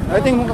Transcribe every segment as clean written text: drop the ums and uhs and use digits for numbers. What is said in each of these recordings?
I think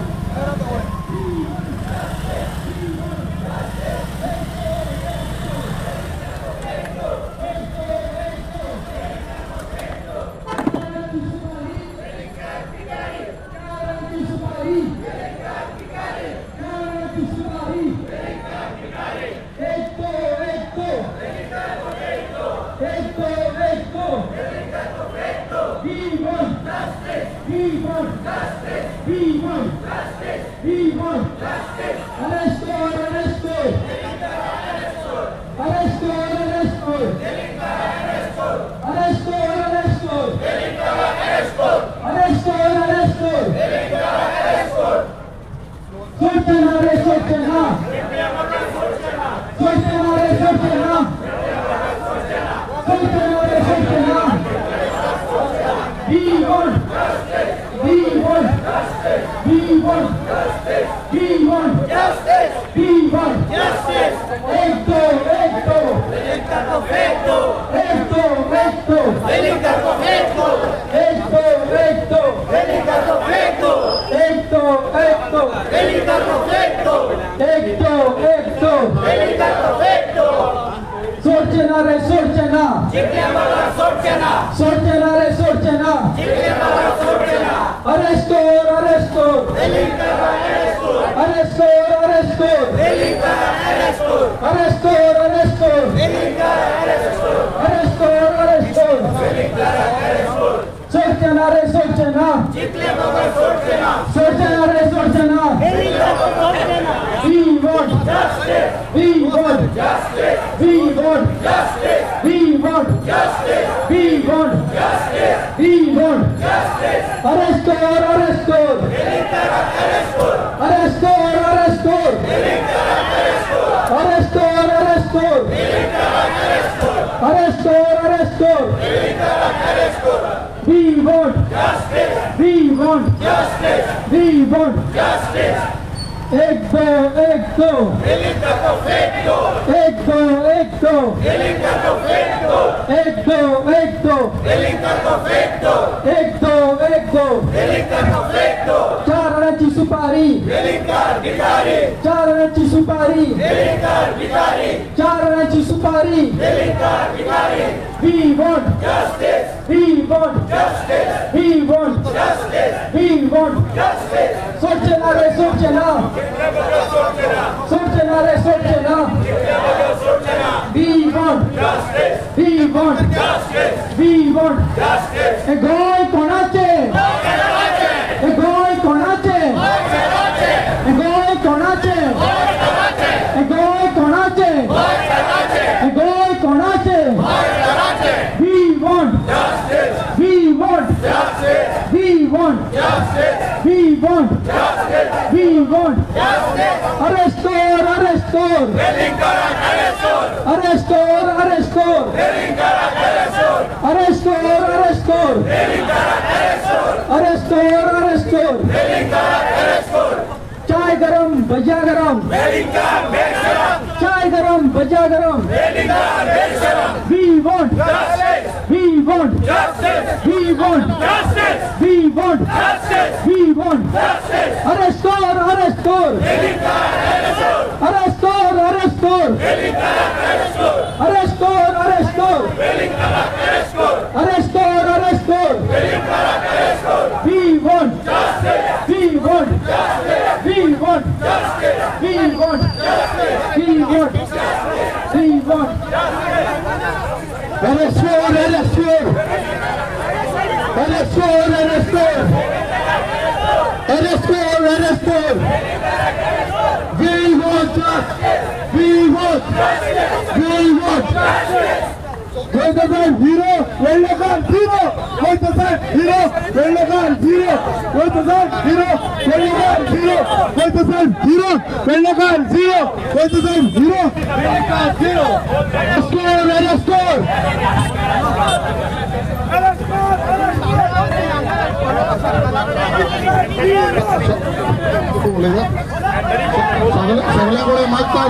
सगळ्याकडे मागता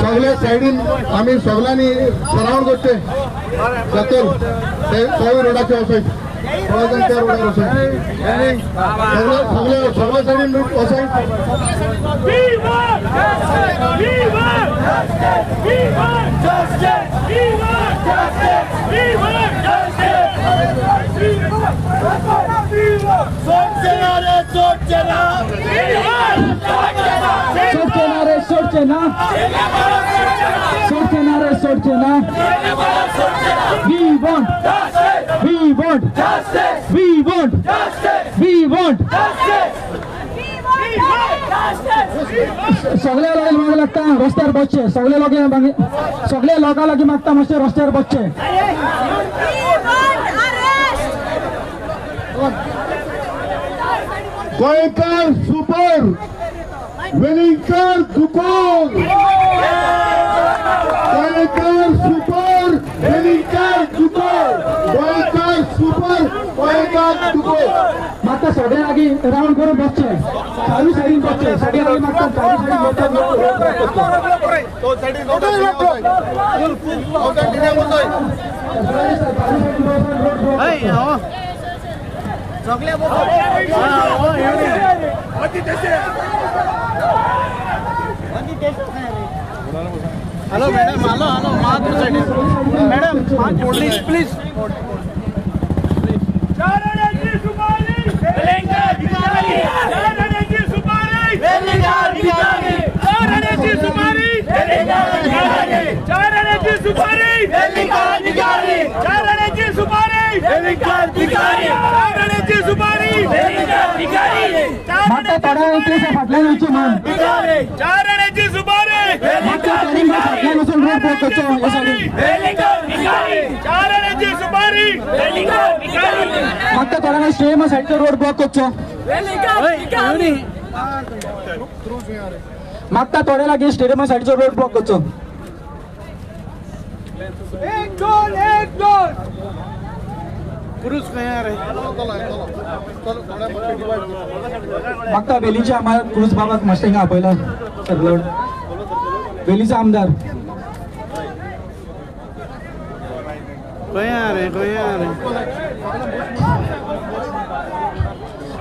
सगळे सायडीन आम्ही सगळ्यांनी सरावंड करते जातील ते सगळे रोडाचे वसाय थोड्या जण त्या रोडवर बसा. सगळ्या साईडीन लूट असाय. सगळ्या लोकांना मागे लागता रस्त्यावर बसचे. सगळ्या लोकांना लागी मागता मातशे रस्त्यावर बसचे. गोयकार सुपर वेलिंगकर दुकोल. गोयकार सुपर वेलिंगकर दुकोल. गोयकार सुपर गोयकार दुकोल. मागता सगळ्या लागी राऊंड करून बसचे. चालू साईडीन बसचे. सगळ्या लागी मागता चालू hello madam hello madam please please मागता थोड्या केस फाटल्या न्हूचे मान. मागता तरी फाटल्या नसून रोड ब्लॉक करचो हे साईडीन. मागता थोड्या स्टेम साईडचो रोड ब्लॉक करचो. मागता थोड्या लागी स्टेडियम साईडचो रोड ब्लॉक करचो. पुरुष कहाँ रहे मागता वेलीच्या आम्हाला क्रूज बाबाक मस्टेंगा आपयला सगळं. वेलीचा आमदार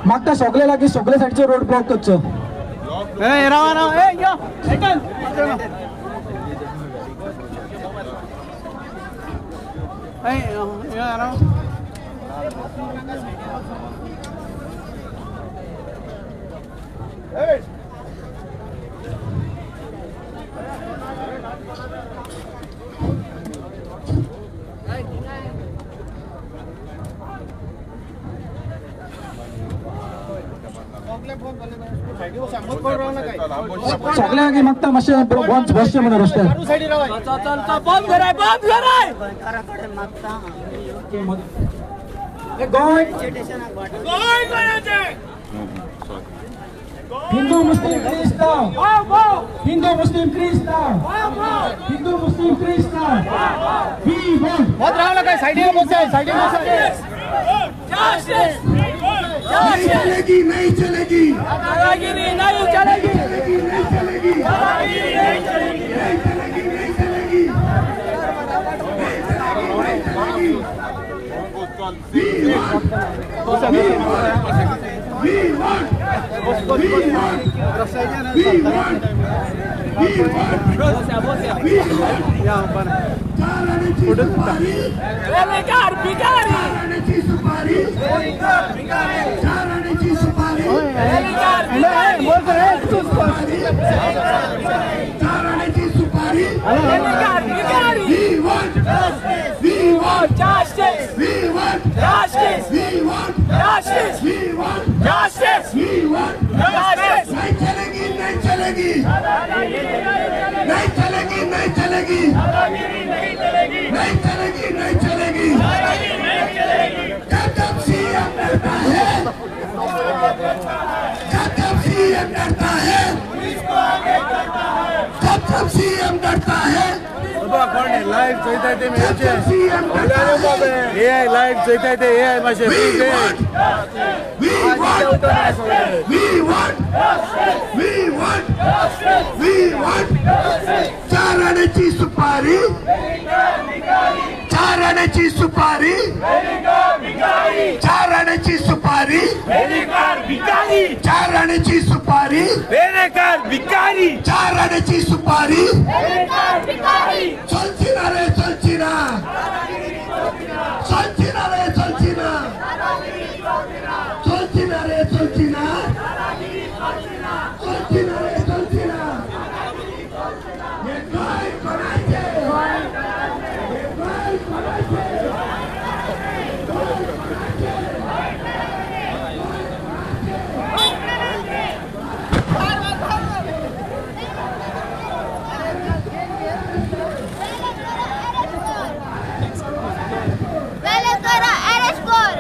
मागता सगळे लागी सगळे साईडचो रोड ब्लॉक करचो. सगळ्या लागी मागता मातशे वॉन्स बसचे म्हणून रस्त्यार. हिंदू मुस्लिम ख्रिस्तान हिंदू मुस्लिम ख्रिस्तान हिंदू मुस्लिम ख्रिस्तान वी वॉन्ट बहुत रावला काय साइड में बसा साइड में बसा नहीं चलेगी नहीं चलेगी दादागिरी नहीं चलेगी नहीं चलेगी नहीं चलेगी नहीं चलेगी नहीं चलेगी We want justice. We want justice. We want justice. We want justice. We want justice. नहीं चलेगी नहीं चलेगी नहीं चलेगी नहीं चलेगी नहीं चलेगी नहीं चलेगी जब सीएम डरता है जब सीएम डरता है जब सीएम डरता है लाइव जोईता ते मेचे एआई लाइव जोईता ते एआई माशे We want चार आण्याची सुपारी चार आण्याची सुपारी सुपारी बेकार भिकारी 4 आण्याची सुपारी बेकार भिकारी चलचिना रे चलचिना चलचिना रे चलचिना चलचिना रे चलचिना चलचिना रे चलचिना हे काय कोणाचे हे काय कोणाचे Venezuela, eres gol.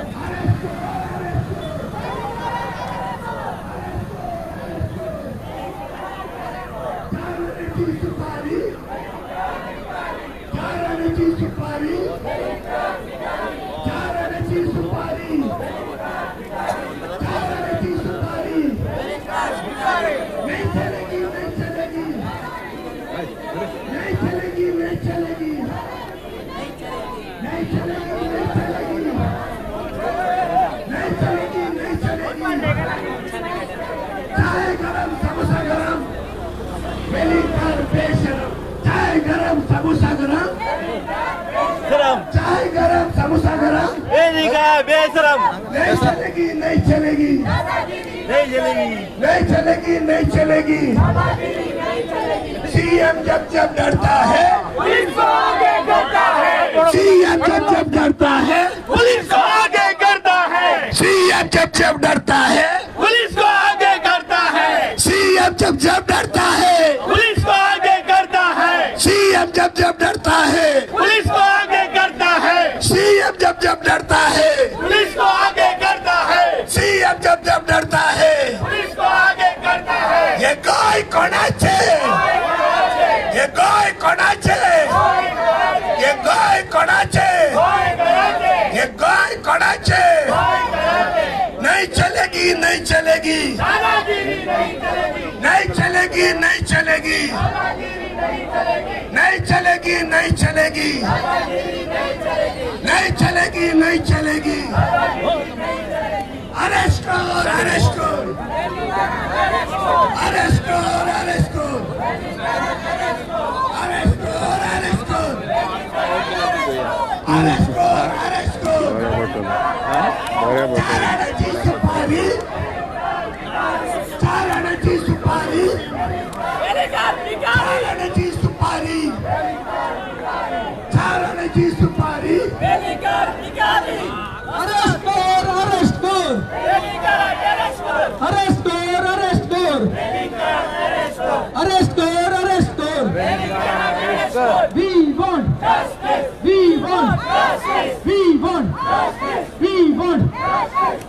चाय गरम समोसा गरम बेलिकर बेशरम चाय गरम समोसा गरम चाय गरम समोसा गरम बेशरम नहीं चलेगी नहीं चलेगी नहीं चलेगी नहीं चलेगी नहीं चलेगी सीएम जब जब डरता है पुलिस को आगे करता है सीएम जब जब डरता है पुलिस को आगे करता है सीएम जब जब डरता है पुलिस को आगे करता है सीएम जब जब डरता है पुलिस को आगे करता है सीएम जब जब डरता है पुलिस को आगे करता है सीएम जब जब डरता है पुलिस को आगे करता है सीएम जब जब डरता है पुलिस को आगे करता है ये गाय कोणाचे ये गाय कोणाचे ये गाय कोणाचे ये गाय कोणाचे नहीं चलेगी नहीं चलेगी नहीं चलेगी नहीं चलेगी नहीं चलेगी नहीं चलेगी नहीं चलेगी नहीं चलेगी अरेस्ट कर अरेस्ट कर अरेस्ट कर अरेस्ट कर अरेस्ट कर अरेस्ट कर अरेस्ट कर अरेस्ट कर चार आण्याची सुपारी चार आण्याची सुपारी चार आण्याची सुपारी चार आण्याची सुपारी अरेस्ट कर अरेस्ट कर अरेस्ट कर अरेस्ट कर अरेस्ट कर अरेस्ट कर We want we want we want we want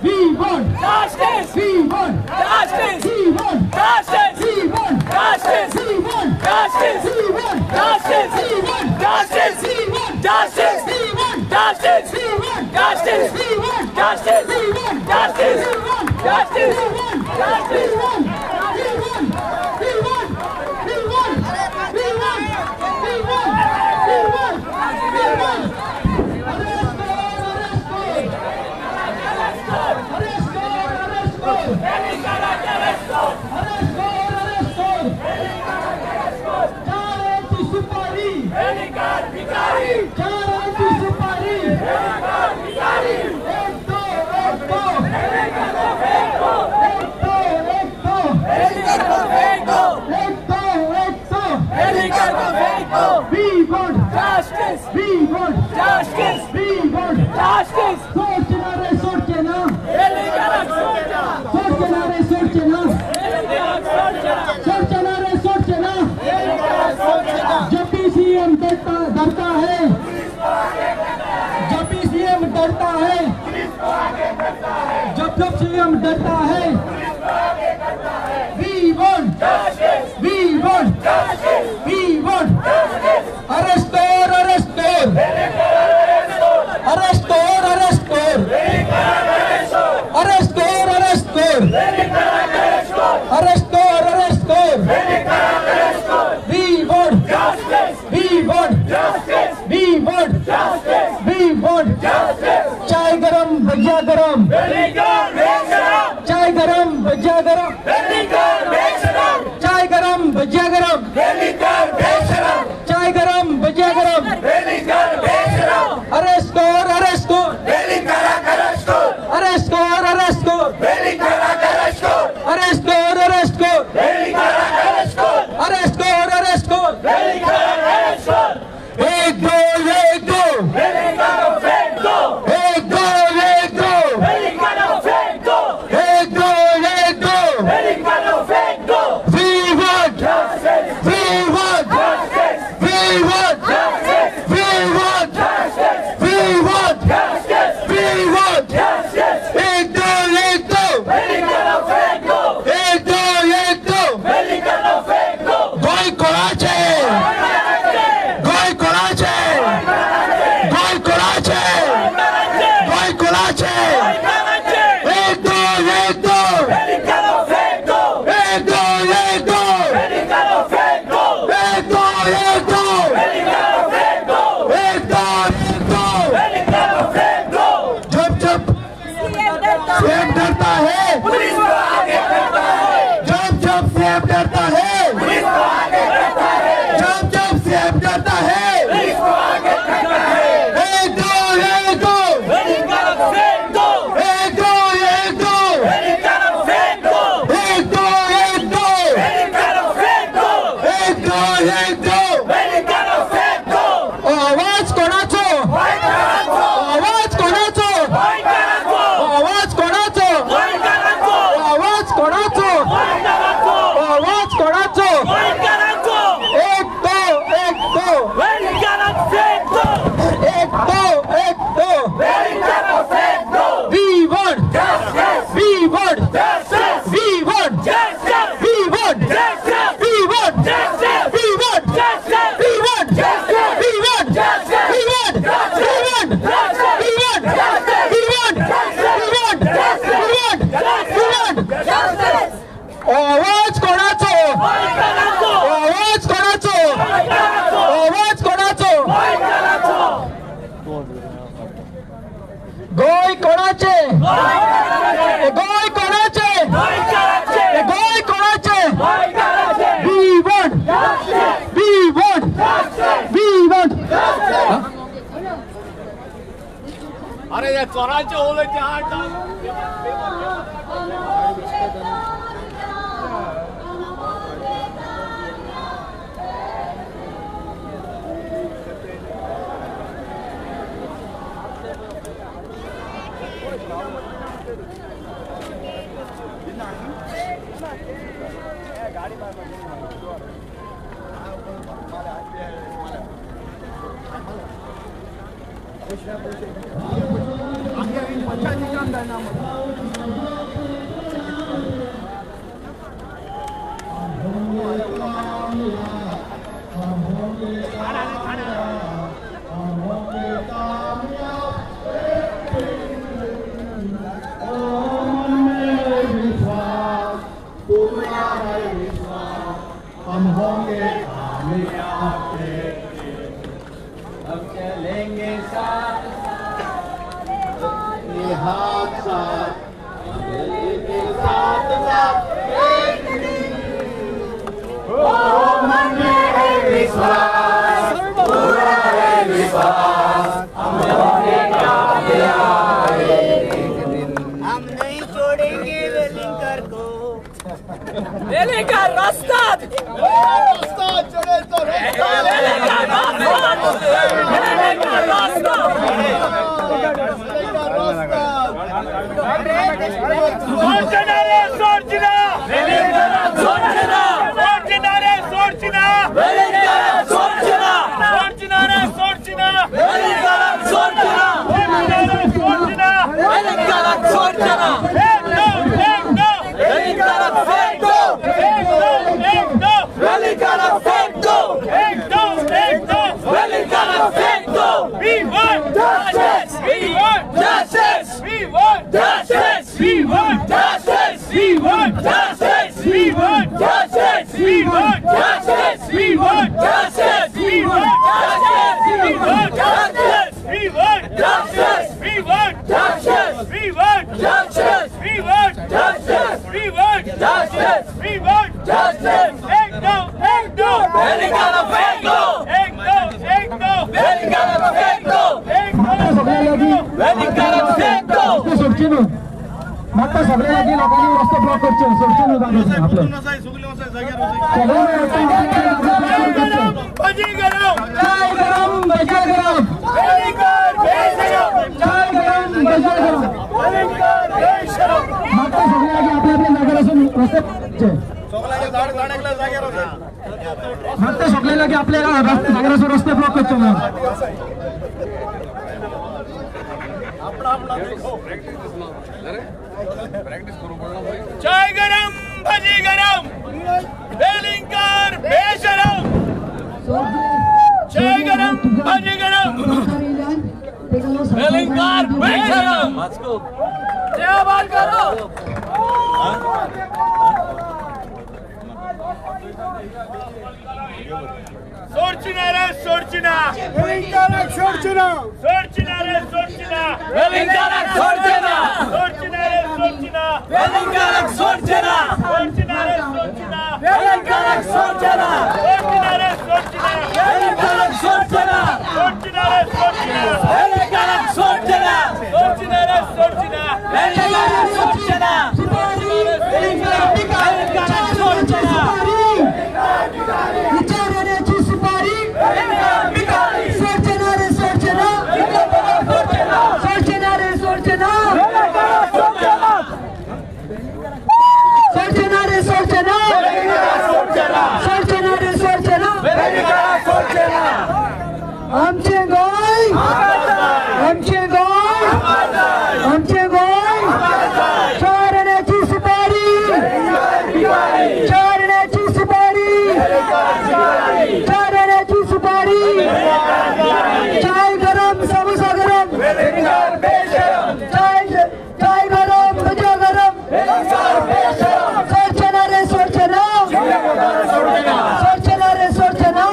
we want Justice! we want Justice! we want Justice! we want Justice! we want Justice! we want Justice! we want Justice! we want Justice! we want Justice! we want Justice! we want Justice! we want Justice! we want Justice! we want Justice! we want we want we want we want we want we want we want we want arrest कर arrest कर arrest कर arrest कर चाराची सुपारी चाराची सुपारी एक दो We want Justice! we want Justice! we want Justice! सोचना रे सोचना सोचना रे सोचना सोचना रे सोचना जब भी सीएम डरता है जब भी सीएम डरता है जब सीएम डरता है we want we want we want arrest कर arrest कर arrest कर arrest कर arrest कर arrest कर arrest कर arrest कर we want we want we want we want चाय गरम भजिया गरम चाय गरम भजिया गरम है, पुलिस को आगे करता है, जब जब सीएम डरता है, पुलिस को आगे करता है, जब जब सीएम डरता है, पुलिस को आगे करता है। एक दो मेरी तरफ से दो, एक दो मेरी तरफ से दो, एक दो मेरी तरफ से दो, एक दो मेरी तरफ से दो। आवाज कोणाचो, होय कराचो, आवाज कोणाचो, होय कराचो, आवाज कोणाचो, होय कराचो, आवाज कोणाचो, होय कराचो, आवाज कोणाचो, होय कराचो। एक दो मेरी तरफ से दो, एक दो मेरी तरफ से दो। we want Justice, we want justice, we want justice, we want justice, we want justice, we want justice, we want justice, we want justice, we want we want justice, we want justice, we want we want justice. आवाज कोणाचो, होय कराचो, आवाज कोणाचो, होय कराचो, आवाज कोणाचो, होय कराचो, गोय कोणाचे, होय कराचे, गोय कोणाचे, होय कराचे, गोय कोणाचे, होय कराचे. we want Justice, we want justice, we want अरे या चोरांचे ओलेचे हात हम होंगे कामयाब, हम चलेंगे साथ हाथ साथ, चलेंगे साथ साथ, मन में है विश्वास, पूरा है विश्वास, हम होंगे कामयाब एक दिन। हम नहीं छोड़ेंगे वेलिंगर को। वेलिंगर रास्ता, रास्ता चले तो वेलिंगर रास्ता, सोचनारे सोचना, वेलिंगर सोचना, सोचनारे सोचना, वेलिंगर सोचना, सोचनारे सोचना, वेलिंगर सोचना, सोचनारे सोचना, वेलिंगर सोचना। We want justice. We want justice. We want justice. We want justice. We want justice. We want justice. We want justice. We want justice. We want justice. We want justice. We want justice. We want justice. We want justice. We want justice. We want justice. Ek do. Velikana Feko. Ek do. Velikana Feko. Velikana Feko. मात्र सगळ्या जागी लोकांनी रस्ते block करचे सोडचे आपलं भजी गरम, चाय गरम भजी गरम, वेलिंगर बेशरम, चाय गरम भजी गरम, वेलिंगर बेशरम. मात्र सगळ्या जागी आपल्या जागेवर असून रस्ते मात्र सगळ्या जागी आपल्याला जागेवर असून रस्ते ब्लॉक करचे चाय गरम, भजी गरम, वेलिंगर बेशरम. चाय गरम, भजी गरम, वेलिंगर बेशरम. जय बात करो. सोर्चिनारे सोर्चिना, Welingkar सोर्चिना, सोर्चिनारे सोर्चिना, Welingkar सोर्चिना, सोर्चिनारे सोर्चिना, Velenkarak Sorchana! Velenkarak Sorchana! Velenkarak Sorchana! Velenkarak Sorchana! Velenkarak Sorchana! विचारण्याची सुपारी सोडचना रे सोडचना सोडचना रे सोडचना सोडचना रे सोडचना सोडचना रे सोडचना आमचे गोय आमचे गोय आमचे गोय चारण्याची सुपारी चारण्याची सुपारी चारण्याची सुपारी चाय गरम समोसा गरम चाय गरम भजा गरम सोडचना रे सोडचना सोडचना रे सोडचना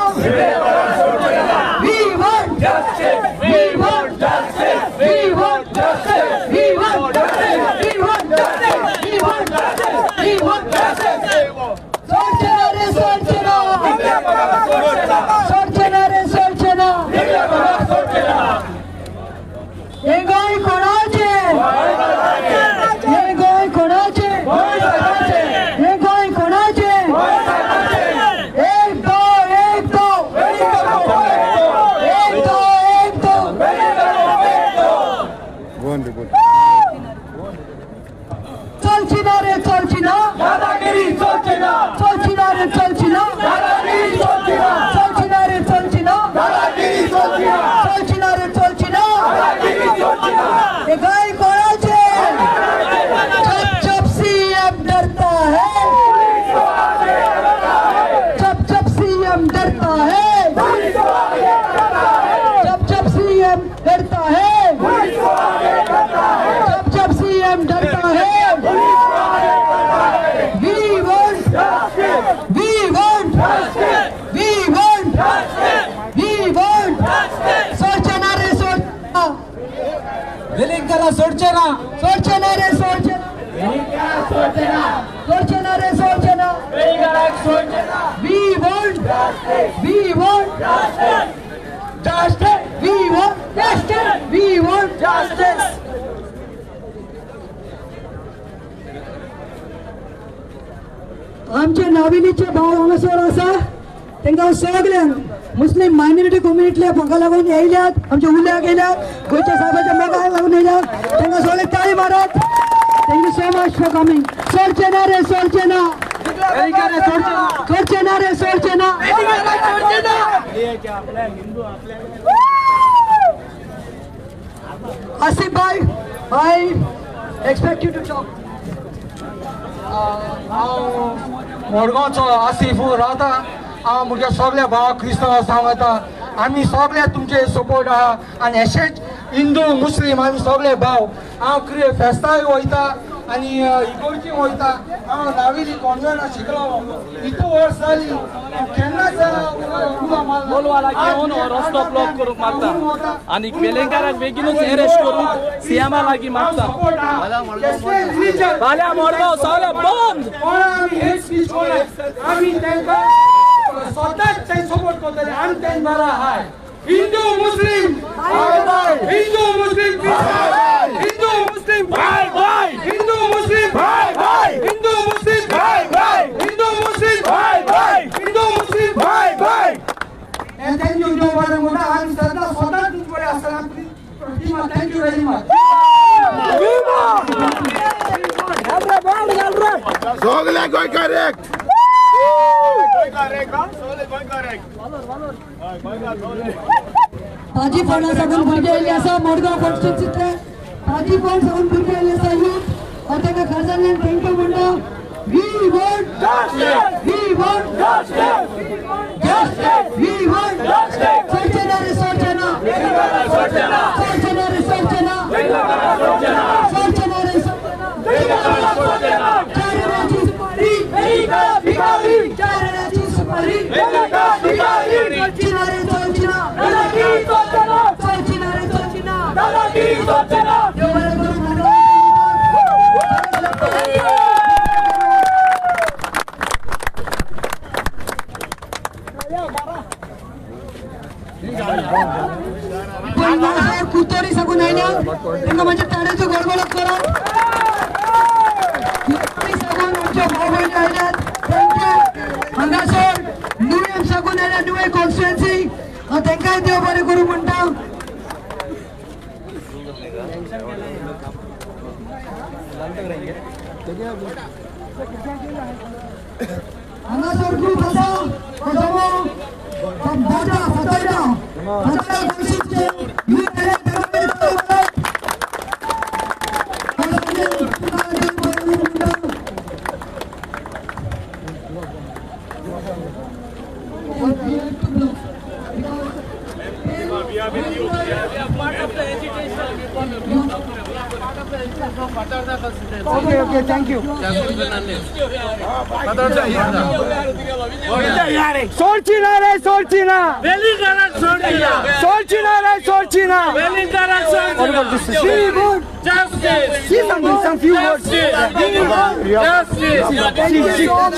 We want justice. We want justice. We want justice. We want justice. We want justice. We want justice. We want justice. सोडचना रे सोडचना सोडचना रे सोडचना हे गोय कोणाचे हे गोय कोणाचे हे गोय कोणाचे एक दो एक दो एक दो एक दो चलचिना रे चलचिना दादागिरी सोचना चलचिना रे चलचिना दादागिरी सोचना चलचिना रे चलचिना दादागिरी सोचना चलचिना रे चलचिना दादागिरी सोचना ये गाय कोणाचे जब जब सीएम डरता है जब जब सीएम डरता है जब जब सीएम डरता है जब जब सीएम डरता है We want we want we want we want सोडचना रे सोडचना वेलिंगकरा सोडचना सोडचना रे सोडचना सोडचना रे सोडचना वेलिंकाrak सोचना We want we want justice we want justice we want justice आमचे नाविलीचे भाव हांगासर आसा तांकां सगळ्यांक मुस्लीम मायनॉरिटी कम्युनिटीले म्हाका लागून येयल्यात आमच्या उल्ल्याक येयल्यात गोंयच्या साहेबाच्या मोगाक लागून येयल्यात तांकां सगळे ताळी मारत thank you so much for coming सोडचना रे सोडचना सोडचना रे सोडचना आसिफ भाई I expect you to talk. मडगांवचो Asif रावता हांव म्हज्या सगळ्या भावाक क्रिस्तांवां सांगता आमी सगळे तुमचे सपोर्ट आहा आनी अशेंच हिंदू मुस्लीम आमी सगळे भाव हांव कितें फेस्तांय वयता आनी इगोर्जीक वयता हांव नावेली कॉन्वेंटांत शिकलो इतू वर्स जालीं केन्नाच उलो बोलवाला घेऊन रस्तो ब्लॉक करूंक मागता आणि वेलिंकाराक बेगीनूच अरेस्ट करून सीएमा लागीं मागता फाल्यां मडगांव सगळें बंद आमी तांकां स्वताच तांकां सपोर्ट करतले आमी तांकां बरा आहाय Hindu Muslim Hindu Muslim Hindu Muslim भाई भाई हिंदू मुस्लीम भाई भाई हिंदू मुस्लीम भाई भाई हिंदू मुस्लीम भाई भाई हिंदू मुस्लीम भाई भाई and thank you जो बरे मोठा आम्ही सदा स्वतः तुमच्याकडे असताना प्रतिमा थँक यू व्हेरी मच सगळे गोंयकार एक ताजी फोंडा साकून भुरगे येयल्ले आसा मडगांव कॉन्स्टिट्युन्सींतले ताजी फोंड साकून भुरगे येयल्ले आसा यूथ हांव तांकां खासांतल्यान थँक्यू म्हणटा We want justice. We want justice. We want justice. सोडचना रे सोडचना सोडचना रे सोडचना सोडचना रे सोडचना चारण्याची सुपारी चारण्याची सुपारी सोडचना रे सोडचना सोडचना रे सोडचना कॉलेज गडबडच करा सगून आमच्या भाऊ बहिणी आयल्यात थँक्यू हांगासर नुवें सगून आयल्या नुवें कॉन्स्टिट्युएन्सी तांकांय देव बरें करूं म्हणटा हांगासर ग्रुप आसा बाटा फतैडा कॉन्स्टिट्युएन्सीचे नुवें Okay, thank you. Solchina. She some few words. She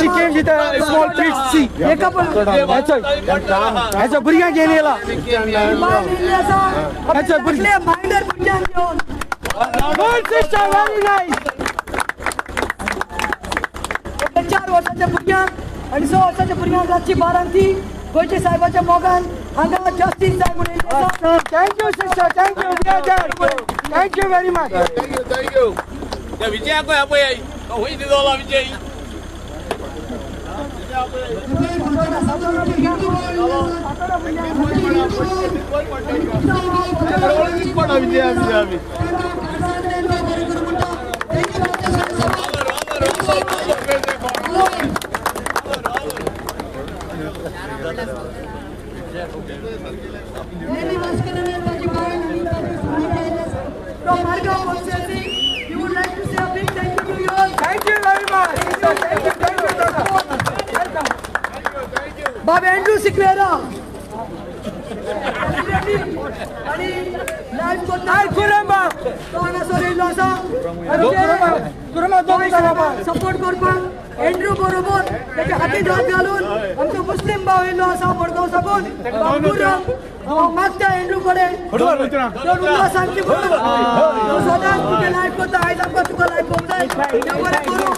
came with a small treat. See, अच्छा बुरिया गेलेला. अच्छा बुरिया. Good sister, very nice. 4 वर्षाच्या भुरग्यांक आणि 6 वर्षाच्या भुरग्यांक रातची 12 गोयचे साहेबाच्या मोगान हांगा जस्टीस जाय म्हणून Thank you, sister. Thank you. Thank you very much. Thank you. Ya Vijay ko apo ai. Ko hui di dola Vijay. Thank you very much. बाब एंड्रू सिक्वेरा आणि लाईव्ह कोणाय कुरंबा तो हांगासर येयलो आसा सपोर्ट करपाक एंड्रू बरोबर त्याच्या हातीत हात घालून आमचो मुस्लिम भाव येयलो आसा मडगांव साकून मागता एंड्रू कडेन सांगची सदांच तुका लायव्ह करता आयज आमकां तुका लायव्ह करूंक जाय बरें करूं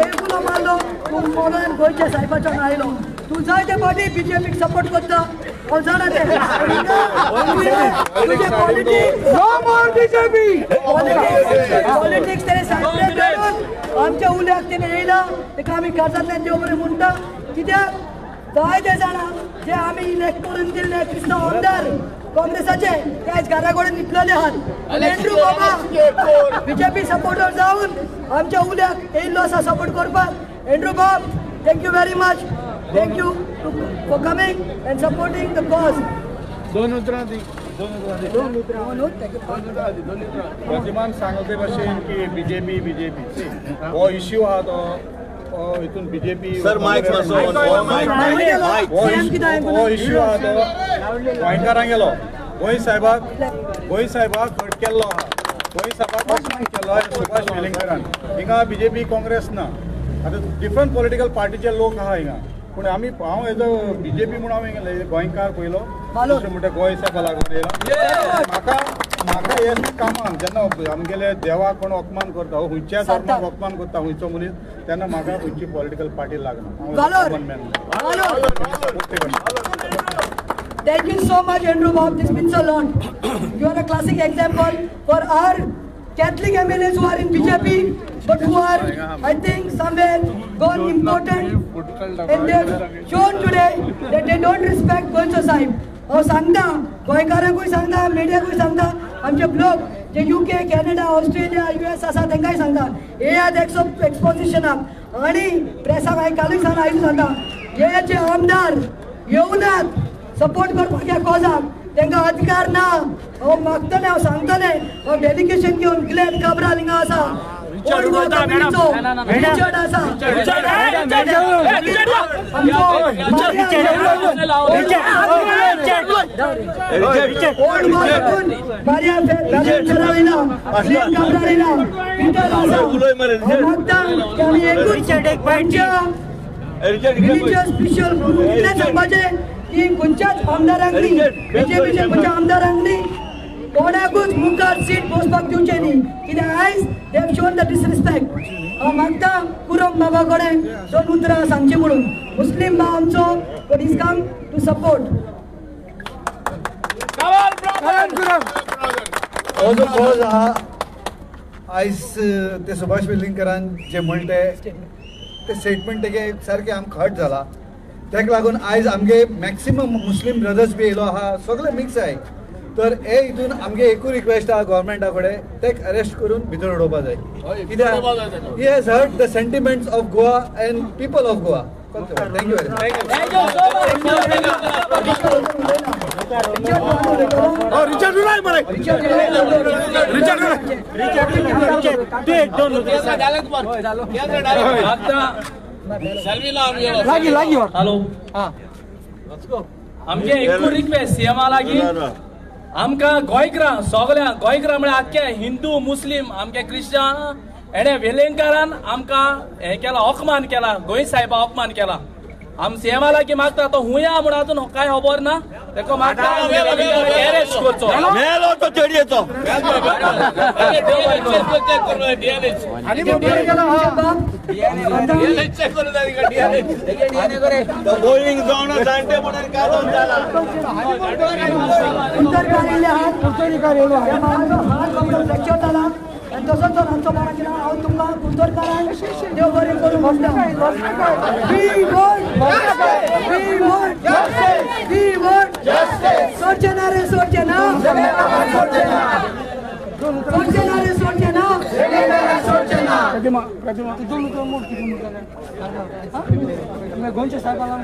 एकुलो मारलो मोगान गोंयच्या साहेबाच्यान आयलो तू जाय ते पार्टी बीजेपीक सपोर्ट करता जाणा ते तुझे politics No more BJP. Politics तेणे सायडीक काडून आमच्या उल्याक तेणे येयला तेका आमी काळजांतल्यान देव बरें म्हणटा कित्याक जाय ते जाणा जे आमी इलेक्ट करून दिल्ले क्रिस्तांव आमदार काँग्रेसाचे ते आयज घरा कडेन न्हिदलेले आहात एंड्रू बाबा बीजेपी सपोर्टर जावन आमच्या उल्याक येयल्लो आसा सपोर्ट करपाक एंड्रू बाब thank you very much thank you for coming and supporting the cause प्रतिमान सांगले भाशेन की बीजेपी हो इश्यू आहा तो हितून बीजेपी सर माइक हो इश्यू आहा तो गोंयकारांक गेलो गोंय साहेबाक फट केल्लो आहा गोंय साहेबाक अपमान केलो सुभाष वेलिंगकरान हिंगा बीजेपी काँग्रेस ना आतां डिफरंट पॉलिटिकल पार्टीचे लोक आहा हिंगा पूण हांव एज अ बीजेपी म्हणून हांव गोंयकार पयलो दुसरें म्हणटा गोंय साहेबा लागून येयला म्हाका हे कामां जेन्ना आमगेले देवाक कोण अपमान करता खंयच्या धर्माक अपमान करता खंयचो मनीस तेन्ना म्हाका खंयची पॉलिटिकल पार्टी लागना Thank you so much, Andrew Bob. This means a lot. You are a classic example for our Catholic MLAs who are in BJP, but who are, I think, somewhere gone important. And they have shown today that they don't respect Goencho Sahib. सांगता गोंयकारांकूय सांगता मिडियाकूय सांगता आमचे blog जे UK, Canada, Australia, US आसा तांकांय सांगता येयात एक्सपोजिशनाक आनी प्रेसाक हांवें कालूय सांगला आयज सांगता येयाचे आमदार येवनात सपोर्ट करपाक ह्या कॉजाक तांकां अधिकार ना हांव मागतलें हांव सांगतलें हांव डेलिगेशन घेवन ग्लेन काब्राल हिंगा आसा रिचर्ड आसा की खंयच्याच आमदारांनी बीजेपीच्या खंयच्या आमदारांनी कोणाकूच मुखार सीट बसपाक दिवचें न्ही कित्याक आयज they have shown the disrespect हांव मागता कुरम बाबा कडेन दोन उतरां सांगची म्हणून मुस्लीम भाव आमचो but is come to support हो जो कॉज आहा आयज ते सुभाष वेलिंगकरान जे म्हणटे ते स्टेटमेंट तेगे सारकें आमकां हर्ट जाला तेका लागून आयज आमगे मॅक्सिमम मुस्लीम ब्रदर्स बी येयलो आहा सगळे मिक्स आहाय तर हे हितून आमगे एकूच रिक्वेस्ट आहा गव्हर्मेंटा कडेन तेक अरेस्ट करून भितर उडोवपा जाय कित्याक he has hurt the sentiments of Goa and people of Goa thank you very much hello आमगे एकूच रिक्वेस्ट सीएमा लागीं आमकां गोंयकारां सगळ्या गोंयकारां म्हळ्यार आख्खे हिंदू मुस्लीम आमगे क्रिश्चन हेणे वेलिंगकरान आमकां हें केला अपमान केला गोंय साहेबा अपमान केला आम सीएमा लागीं मागता तो हुंया म्हणून आजून कांय खबर ना तेका मागता अरेस्ट करचो मेलो तो चेडयेचो गोईंग जावन जाणटे म्हणून काय जाला तसोच जो रांचो बारा केला हांव तुमकां कुंदरकारान देव बरें करूं म्हणटा सोडचे ना रे सोडचे ना सोडचे ना रे सोडचे ना गोंयच्या साहेबाला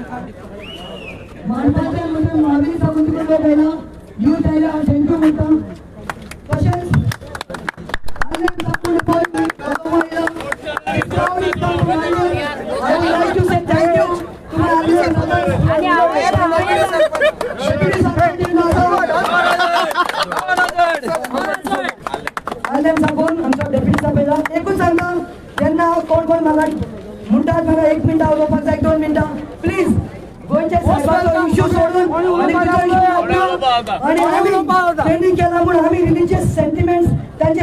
मानपाचे म्हणून महावीर सावंत तुकडे पहिला यूथ आयला थँक्यू म्हणटा तशेंच I would like to say thank you to my आमचा डेप्युटी सभेला एकूच सांगता त्यांना कोण कोण मला म्हणतात मला 1 मिनिट उलोवपाक जाय 2 मिनिटां प्लीज गोंयच्या साहेबाचो इश्यू सोडून आणि आमी ट्रेनिंग केला म्हणून आमी रिलिजियस सेंटिमेंट्स त्यांचे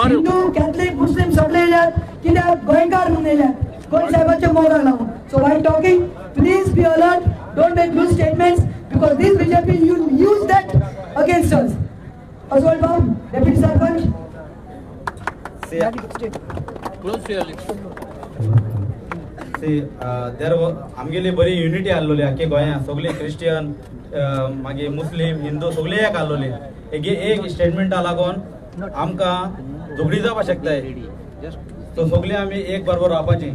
हिंदू कॅथलिक मुस्लिम सगळे येयल्यात कित्याक गोंयकार म्हणून येयल्यात गोंय साहेबाचे मोगार लावून so why talking please be alert don't make loose statements because this BJP use that against us अस्वल बाब डेप्युटी सरपंच आमगेली बरी युनिटी आसलोली आख्खे गोंया सगळे क्रिश्चियन मागीर मुस्लिम हिंदू सगळे एक आसलोले एक स्टेटमेंटा लागून आमकां झगडी जावपाक शकताय सो सगळे आमी एक बरोबर रावपाची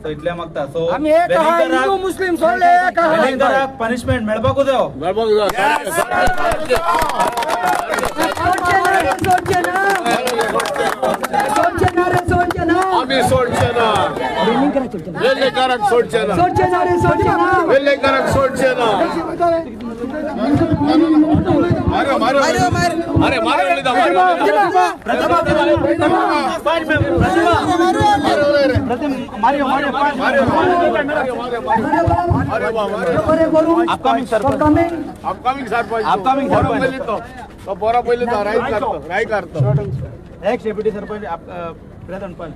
सो इतले मागता सो हिंदू मुस्लिम सगळे एक आहा पनिशमेंट मेळपाकूच जाय आम्ही सोडचे ना वेल्लेकाराक सोडचे ना वेल्लेकाराक सोडचे ना अरे मारो अरे मारो अपकमिंग सरपंच तो बोरा पहिले राय करतो एक डेप्युटी सरपंच प्रधान पंच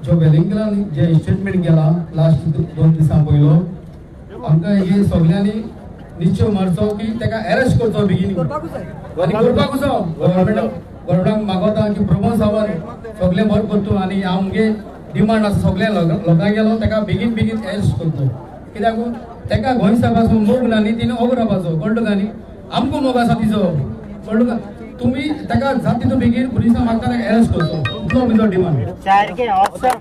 जो वेलिंगकरान जे स्टेटमेंट केला लास्ट 2 दिसां पयलो आमकां हे सगळ्यांनी निश्चय मारचो की तेका अरेस्ट करचो बेगीन आनी करपाकूच गव्हर्नमेंटाक मागवता की प्रमोद सावंत सगळे बरें करतो आनी आमगे डिमांड आसा सगळ्या लोकांक गेलो तेका बेगीन अरेस्ट करतो कित्याक तेका गोंय साहेबाचो मोग ना न्ही तिणें ओग रावपाचो कळ्ळो काय न्ही आमकां मोग आसा तिचो कळ्ळो काय तुम्ही तेका जाता तितू बेगीन पुलिसां मागता तेका अरेस्ट करचो इतलो म्हजो डिमांड सारके ऑप्शन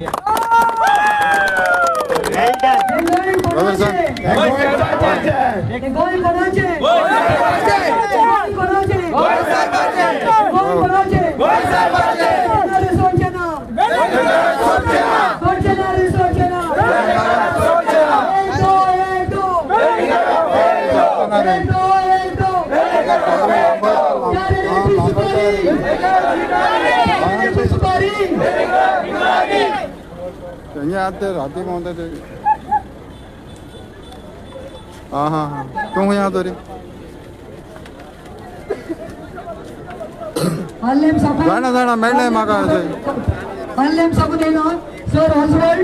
राती कोणता ते हाँ हाँ हाँ तू यहाँ तो रे Allem Sakun. जाणा मेळ्ळें म्हाका Allem Sakun येयलो. Sir Oswald.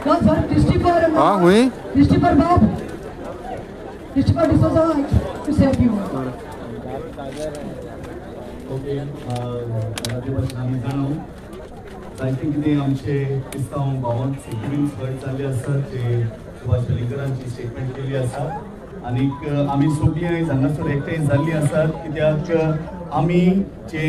No, sir, Christopher. हां हुई Christopher Bob. Christopher D'Souza to save you. Okay आमी जाणू जायते कितें आमचे क्रिस्तांव भावांक सेक्युरिटीज घट जाल्ले आसात ते सुभाष वेलिंगरांची स्टेटमेंट केली आसा आनीक आमी सगळीं हांगासर एकठांय जाल्लीं आसात कित्याक आमी जे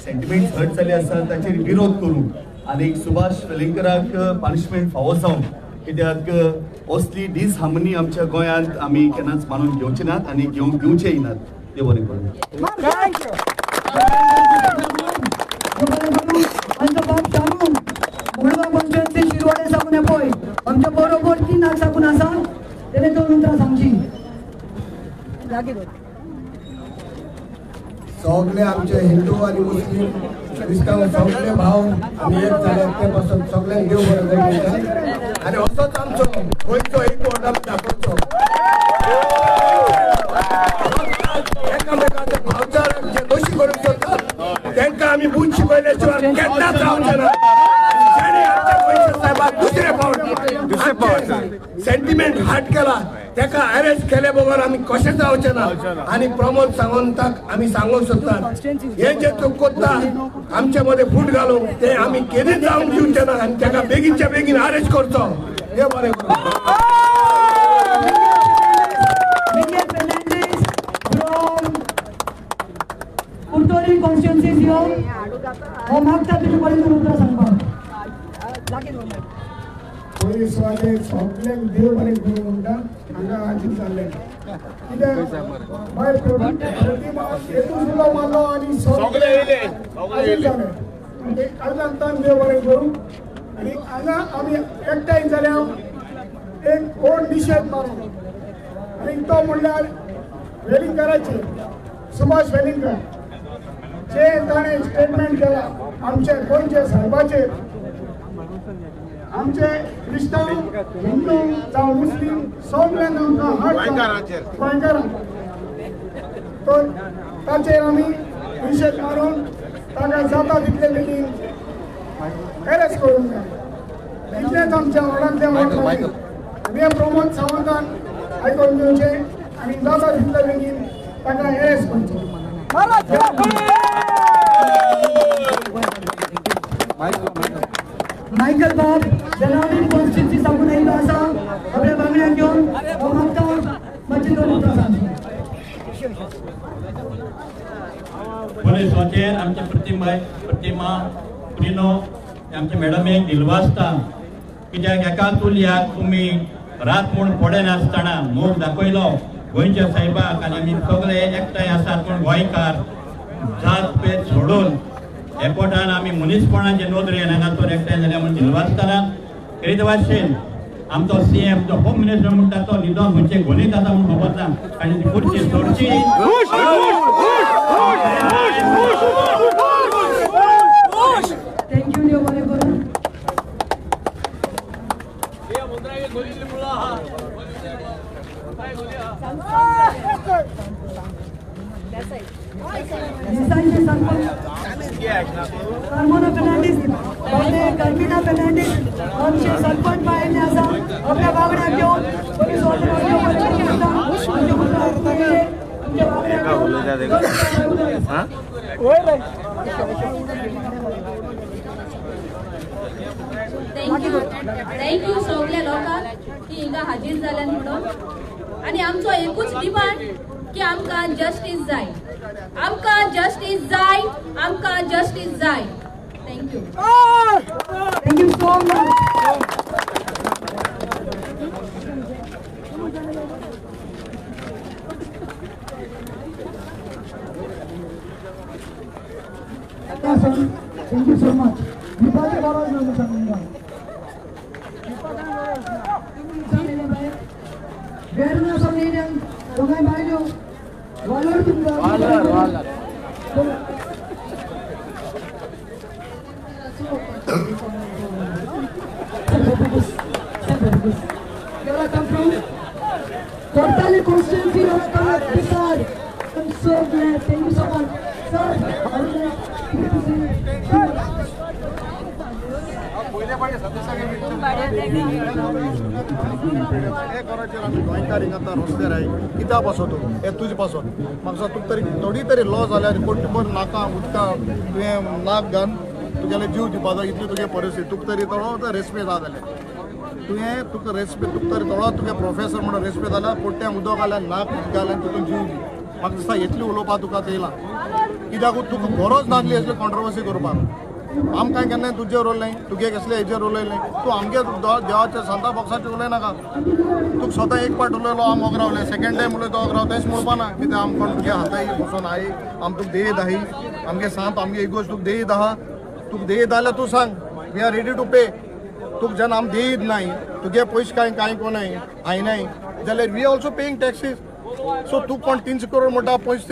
सेंटिमेंट्स हर्ट जाल्ले आसात ताचेर विरोध करून आनीक सुभाष वेलिंगराक पनिशमेंट फावो जावन कित्याक असली डिसहार्मनी आमच्या गोंयांत आमी केन्नाच मानून घेवचे नात आनी घेवचेय नात. देव बरें करूं. आमचो बाप शानू मुळगांव पंचायती शिरवाडे साकून पळय आमच्या बरोबर 3 लाख साकून आसा तेणे 2 उतरां सांगची. सगळे आमचे हिंदू आणि मुस्लिम क्रिस्तांव सगळे भाव आम्ही एक जाले ते पासून सगळ्यांक देव बरें करूं आणि असोच आमचो गोंयचो एक वोट आमी दाखोवचो. एकामेकांचे भावचार जे दोशी करूंक सोदतात तांकां आमी बूथ शिकयले शिवाय केन्नाच रावचे ना. जेणे आमच्या गोंयच्या साहेबाक दुसरे फावट सेंटिमेंट हार्ट केला ताका अरेस्ट केले बगर आमी कशें जावचे ना. आणि प्रमोद सावंताक आमी सांगूंक सोदतात हे जे तूं कोत्ता आमचे मदें फूट घालूंक ते आमी केन्ना जावंक दिवचे ना आनी ताका बेगीनच्या बेगीन अरेस्ट करचो. हे बरें करूं. कुर्तोरी कॉन्स्टिट्युएन्सीज यो हो मागता तुजे पर्यंत उतरां सांगपाक. पोलीस वाले सगळ्यांक देव बरें करूं म्हणटा हांगा आजीक जाल्ले कित्याक भायर येतून सुद्दां मारलो आनी सगळे येयले जाले कारणांतल्यान देव बरें करूं. आनी हांगा आमी एकठांय जाल्या एक कोण निशेध मारूं आनी तो म्हणल्यार वेलिंगराचे सुभाष वेलिंगर जे ताणें स्टेटमेंट केला आमच्या गोंयच्या साहेबाचेर आमचे क्रिस्तांव हिंदू जावं मुस्लिम सगळ्यांक आमकां गोंयकारांक तर ताचेर आमी निशेध मारून ताका जाता तितले बेगीन अरेस्ट करूंक जाय. इतलेंच आमच्या वाड्यांतले वाट हे प्रमोद सावंतान आयकून घेवचें आनी जाता तितले बेगीन ताका अरेस्ट करचें. मायकल बाब जनावरीन कॉन्स्टिट्युएन्सी साकून येयलो आसा आपल्या बांगड्यांक घेवन हो मागता मातशें 2 उतरां सांगची. बरे सोचेर आमचे प्रतिमा प्रिनो आमचे मॅडम एक दिलवासता कित्याक एका तुलयाक तुमी रात म्हूण पडे नासतना मोग दाखयलो गोंयच्या साहेबाक आनी आमी सगळे एकठांय आसात पूण गोंयकार जात पेज सोडून एपोर्टान आमी मनीसपणाचे नोदरेन हांगासर एकठांय जाल्या म्हूण दिलवासतना ते भाशेन आमचो सीएम जो होम मिनिस्टर म्हणटा तो निधन खंयचे गोलीत आसा म्हूण खबर ना आनी ती खुर्ची सोडची. थँक्यू देव बरें करूं. देसाईचे सरपंच कार्मेना फर्नांडीस आमचे सरपंच बायले आसा आपल्या बांगड्यांक घेवन पोलीस थँक्यू सगळ्या लोकांक की हिंगा हाजीर जाल्यात म्हणून. आणि आमचो एकूच डिमांड की आमकां जस्टीस जाय, आमकां जस्टीस जाय, आमकां जस्टीस जाय. Thank you. Thank you so much. Thank you so much. दीपाचे बाबा घेऊन सांगा वेरना समनेन दोगाय बायलो वालर तुमका वालर You're come from Kortali constituency. You're come from Pisar. I'm so glad. Thank you so much, sir. गोंयकार हिंगा आतां रस्त्यार आय कित्याक बसोतो हे तुजे पासून म्हाका तुका तरी थोडी तरी लॉ जाल्यार कोट्टीभर नाका उदका तुवें नाक घाल तुगेले जीव दिवपा जाय इतली तुगे परिस्थिती तुका तरी थोडो रेस्पेद आहा जाल्यार तुवें तुका रेस्पेद तुका तरी थोडो तुगे प्रोफेसर म्हणून रेस्पेद जाल्यार पोट्ट्यांक उदक घाल्यार नाक घाल्यार तुका जीव दी म्हाका दिसता इतली उलोवपा तुका येयला कित्याक तुका गरज नासली असली कॉन्ट्रोवर्सी करपाक आमकां केन्नाय तुजे रोल नाही तुगे कसले हेजेर उलय नाही तूं आमगे देवाच्या सांता बॉक्साचेर उलय नाका तुका स्वता एक पाट उलयलो आम वोग रावले सेकंड टायम उलयतो वोग राव तेच म्हणपा ना कित्याक आम कोण तुगे हाताय बसून आय आम तुका देयत आहाय आमगे सांत आमगे इगोज तुका देयत आहा तुका देयत जाल्यार तूं सांग वी आर रेडी टू पे तुका जेन्ना आम देयत नाय तुगे पयशे कांय कोणाय आयनाय जाल्यार वी ऑल्सो पेईंग टॅक्सीस सो तूं कोण 300 करोड म्हणटा 35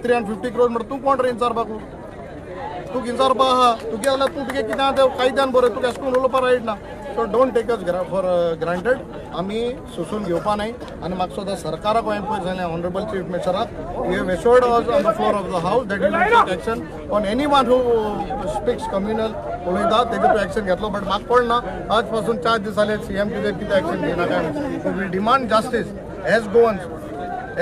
350 करोड म्हणटा तूं कोण रे विचारपाक तू विचारपा आहा तुगे जाल्यार तूं तुगे कितें आहा कायद्यान बरय तुका अशें करून उलोवपा रायट ना so don't take us for granted आमी सोसून घेवपा नाय आनी म्हाका सुद्दां सरकाराक हांवें पयर सांगलें ऑनरेबल चीफ मिनिस्टराक we have assured us on the floor of the house that we will take action on anyone who speaks communal उलयता तेजेर तूं एक्शन घेतलो बट म्हाका कळना आज पासून 4 दीस जाले सीएम कितें एक्शन घेयना काय we demand justice as Goans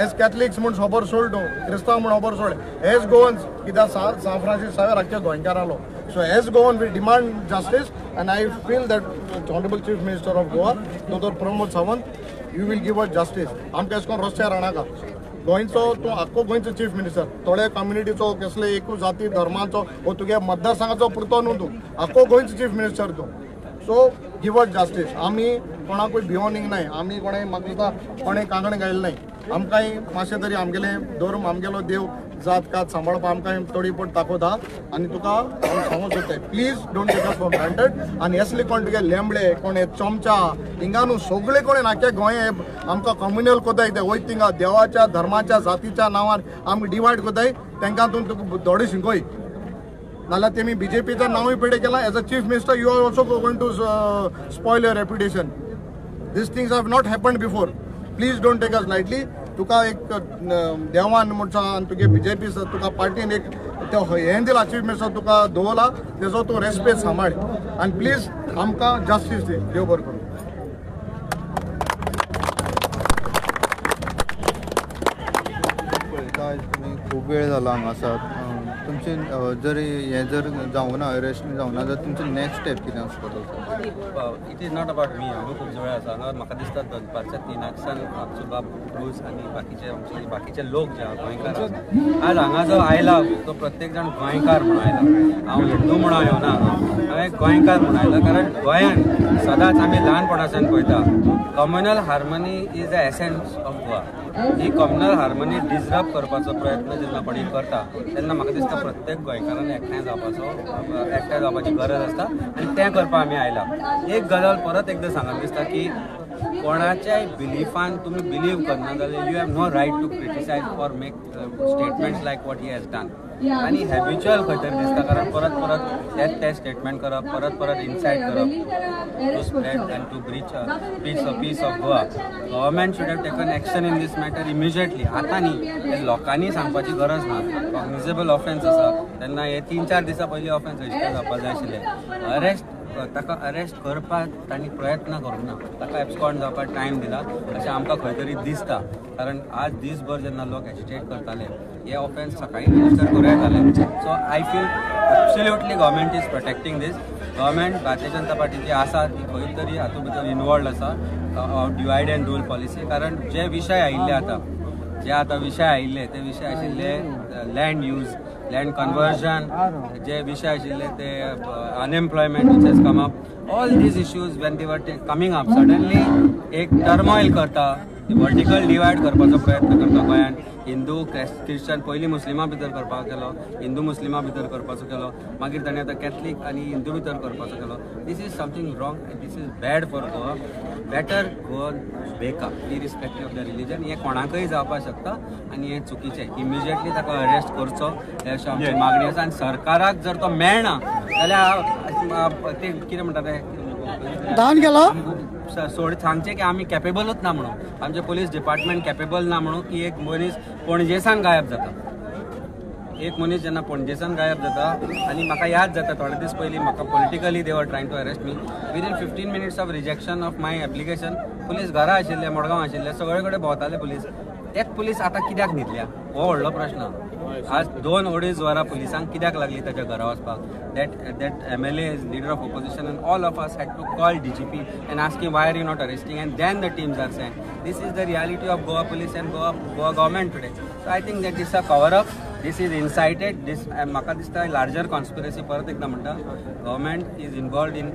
as Catholics म्हूण खबर सोड न्हू क्रिस्तांव म्हूण खबर सोड एज गोवन्स कित्याक सान फ्रांसीस सावेर आख्या गोंयकार आलो so as Goan we demand justice and I feel that honourable chief minister of Goa दोतोर Pramod Sawant you will give us justice आमकां अशें करून रस्त्यार हाडनाका गोंयचो तूं आख्खो गोंयचो चीफ मिनिस्टर थोड्या कम्युनिटीचो कसले एकूच जाती धर्माचो वो तुगे मतदारसंघाचो पुरतो न्हू तूं आख्खो गोंयचो चीफ मिनिस्टर तूं सो गिव अस जस्टीस आमी कोणाकूय भिवोन नाय आमी कोणें म्हाका दिसता कोणें कांगण घायलें नाय आमकांय मातशें तरी आमगेले धर्म आमगेलो देव जात कात सांबाळपा आमकां थोडी पट दाखोवता आनी तुका हांव सांगूंक सोदतां please don't take us for granted आनी असले कोण तुगे लेंबडे कोण चमचा हिंगा न्हू सगळे कोण आख्या गोंय आमकां कम्युनल कोताय ते वयत थिंगा देवाच्या धर्माच्या जातीच्या नांवार आमकां डिवायड कोताय तांकां तुका धोडे शिकोय नाल्यार तेमी बीजेपीचं नांवूय पिडे केलां as a chief minister you are also going to spoil your reputation these things have not happened before please don't take us lightly तुका एक देवान म्हणटा आनी तुगे बीजेपी तुका पार्टीन एक हें दिला चीफ मिनिस्टर तुका दवरला तेजो तूं रेस्पेद सांबाळ आनी प्लीज आमकां जस्टीस दी देव बरें करूं खूब वेळ जाला हांगा आसात तुमचे जर हें जर जावना अरेस्ट जावना जाल्यार तुमचें नेक्स्ट स्टेप कितें आसतलो it is not about me हांव खूब वेळ आसा हांगा म्हाका दिसता दनपारच्या 3:00 आमचो बाब क्रूज आनी बाकीचे लोक जे गोंयकार आज हांगा जो आयला तो प्रत्येक जाण गोंयकार म्हणून आयला हांव हिंदू म्हणून येवना हांवें गोंयकार म्हणून आयला कारण गोंयान सदांच आमी ल्हानपणाच्यान पळयता communal harmony is the essence of Goa he communal harmony disturb करपाचो प्रयत्न जेन्ना कोणी करता तेन्ना म्हाका दिसता प्रत्येक गोंयकारान एकठांय जावपाची गरज आसता आनी तें करपाक आमी आयला एक गजाल परत एकदां सांगून दिसता की कोणाच्याय बिलिफान तुमी बिलीव करना जाल्यार you have no right to criticise or make statements like what he has done आनी हॅबिच्युअल खंय तरी दिसता कारण परत ते स्टेटमेंट करप परत इन्सायट करप to spread and to breach peace of Goa government should have taken action in this matter immediately आतां न्ही हे लोकांनी सांगपाची गरज ना कॉग्निजेबल ऑफेन्स आसा तेन्ना हे 3-4 दिसां पयलीं ऑफेन्स रजिस्टर जावपाक जाय आशिल्ले ताका अरेस्ट करपाक तांणी प्रयत्न करूंक ना ताका एब्सकॉन्ड जावपाक टायम दिला अशें आमकां खंय तरी दिसता कारण आज दिसभर जेन्ना लोक एजिटेट करताले हे ऑफेन्स सकाळीं रजिस्टर करूं येताले so I feel absolutely government is protecting this government Bharatiya Janata party जी आसा ती खंय तरी हातूंत भितर इनवॉल्ड आसा डिवायड एंड रूल पॉलिसी कारण जे विशय आयिल्ले ते विशय आशिल्ले लँड यूज लँड कन्वर्जन जे विशय आशिल्ले ते unemployment which has come up all these issues when they were coming up suddenly एक टर्मॉयल करता वर्टिकल डिवायड करपाचो प्रयत्न करता गोंयान हिंदू क्रिश्चन पयलीं मुस्लिमां भितर करपाक केलो हिंदू मुस्लिमां भितर करपाचो केलो मागीर ताणें आतां कॅथलीक आनी हिंदू भितर करपाचो केलो this is something wrong and this is bad for Goa better Goa backup irrespective of the religion हें कोणाकय जावपाक शकता आनी हें चुकीचें इमिजिएटली ताका अरेस्ट करचो हे अशी आमची मागणी आसा आनी सरकाराक जर तो मेळना जाल्यार ते कितें म्हणटा ते धांवन गेलो सोड सांगचे की आमी कॅपेबलूच ना म्हणून आमचे पुलीस डिपार्टमेंट कॅपेबल ना म्हणून की एक मनीस पणजेसान गायब जाता एक मनीस जेन्ना पणजेसान गायब जाता आनी म्हाका याद जाता थोडे दीस पयलीं म्हाका politically they were trying to arrest me within 15 minutes of rejection of my application police घरा आशिल्ले मडगांव आशिल्ले सगळे कडेन भोंवताले पुलीस तेच पुलीस आतां कित्याक न्हिदल्या हो व्हडलो प्रश्न आज 2-2.5 वरां पुलिसांक कित्याक लागली ताच्या घरा वचपाक that MLA is leader of opposition and all of us had to call DGP and ask him why are you not arresting and then the teams are sent. This is the reality of Goa police and Goa government today. So I think that this is a cover up, this is incited, this म्हाका दिसता larger conspiracy परत एकदा म्हणटा government is involved in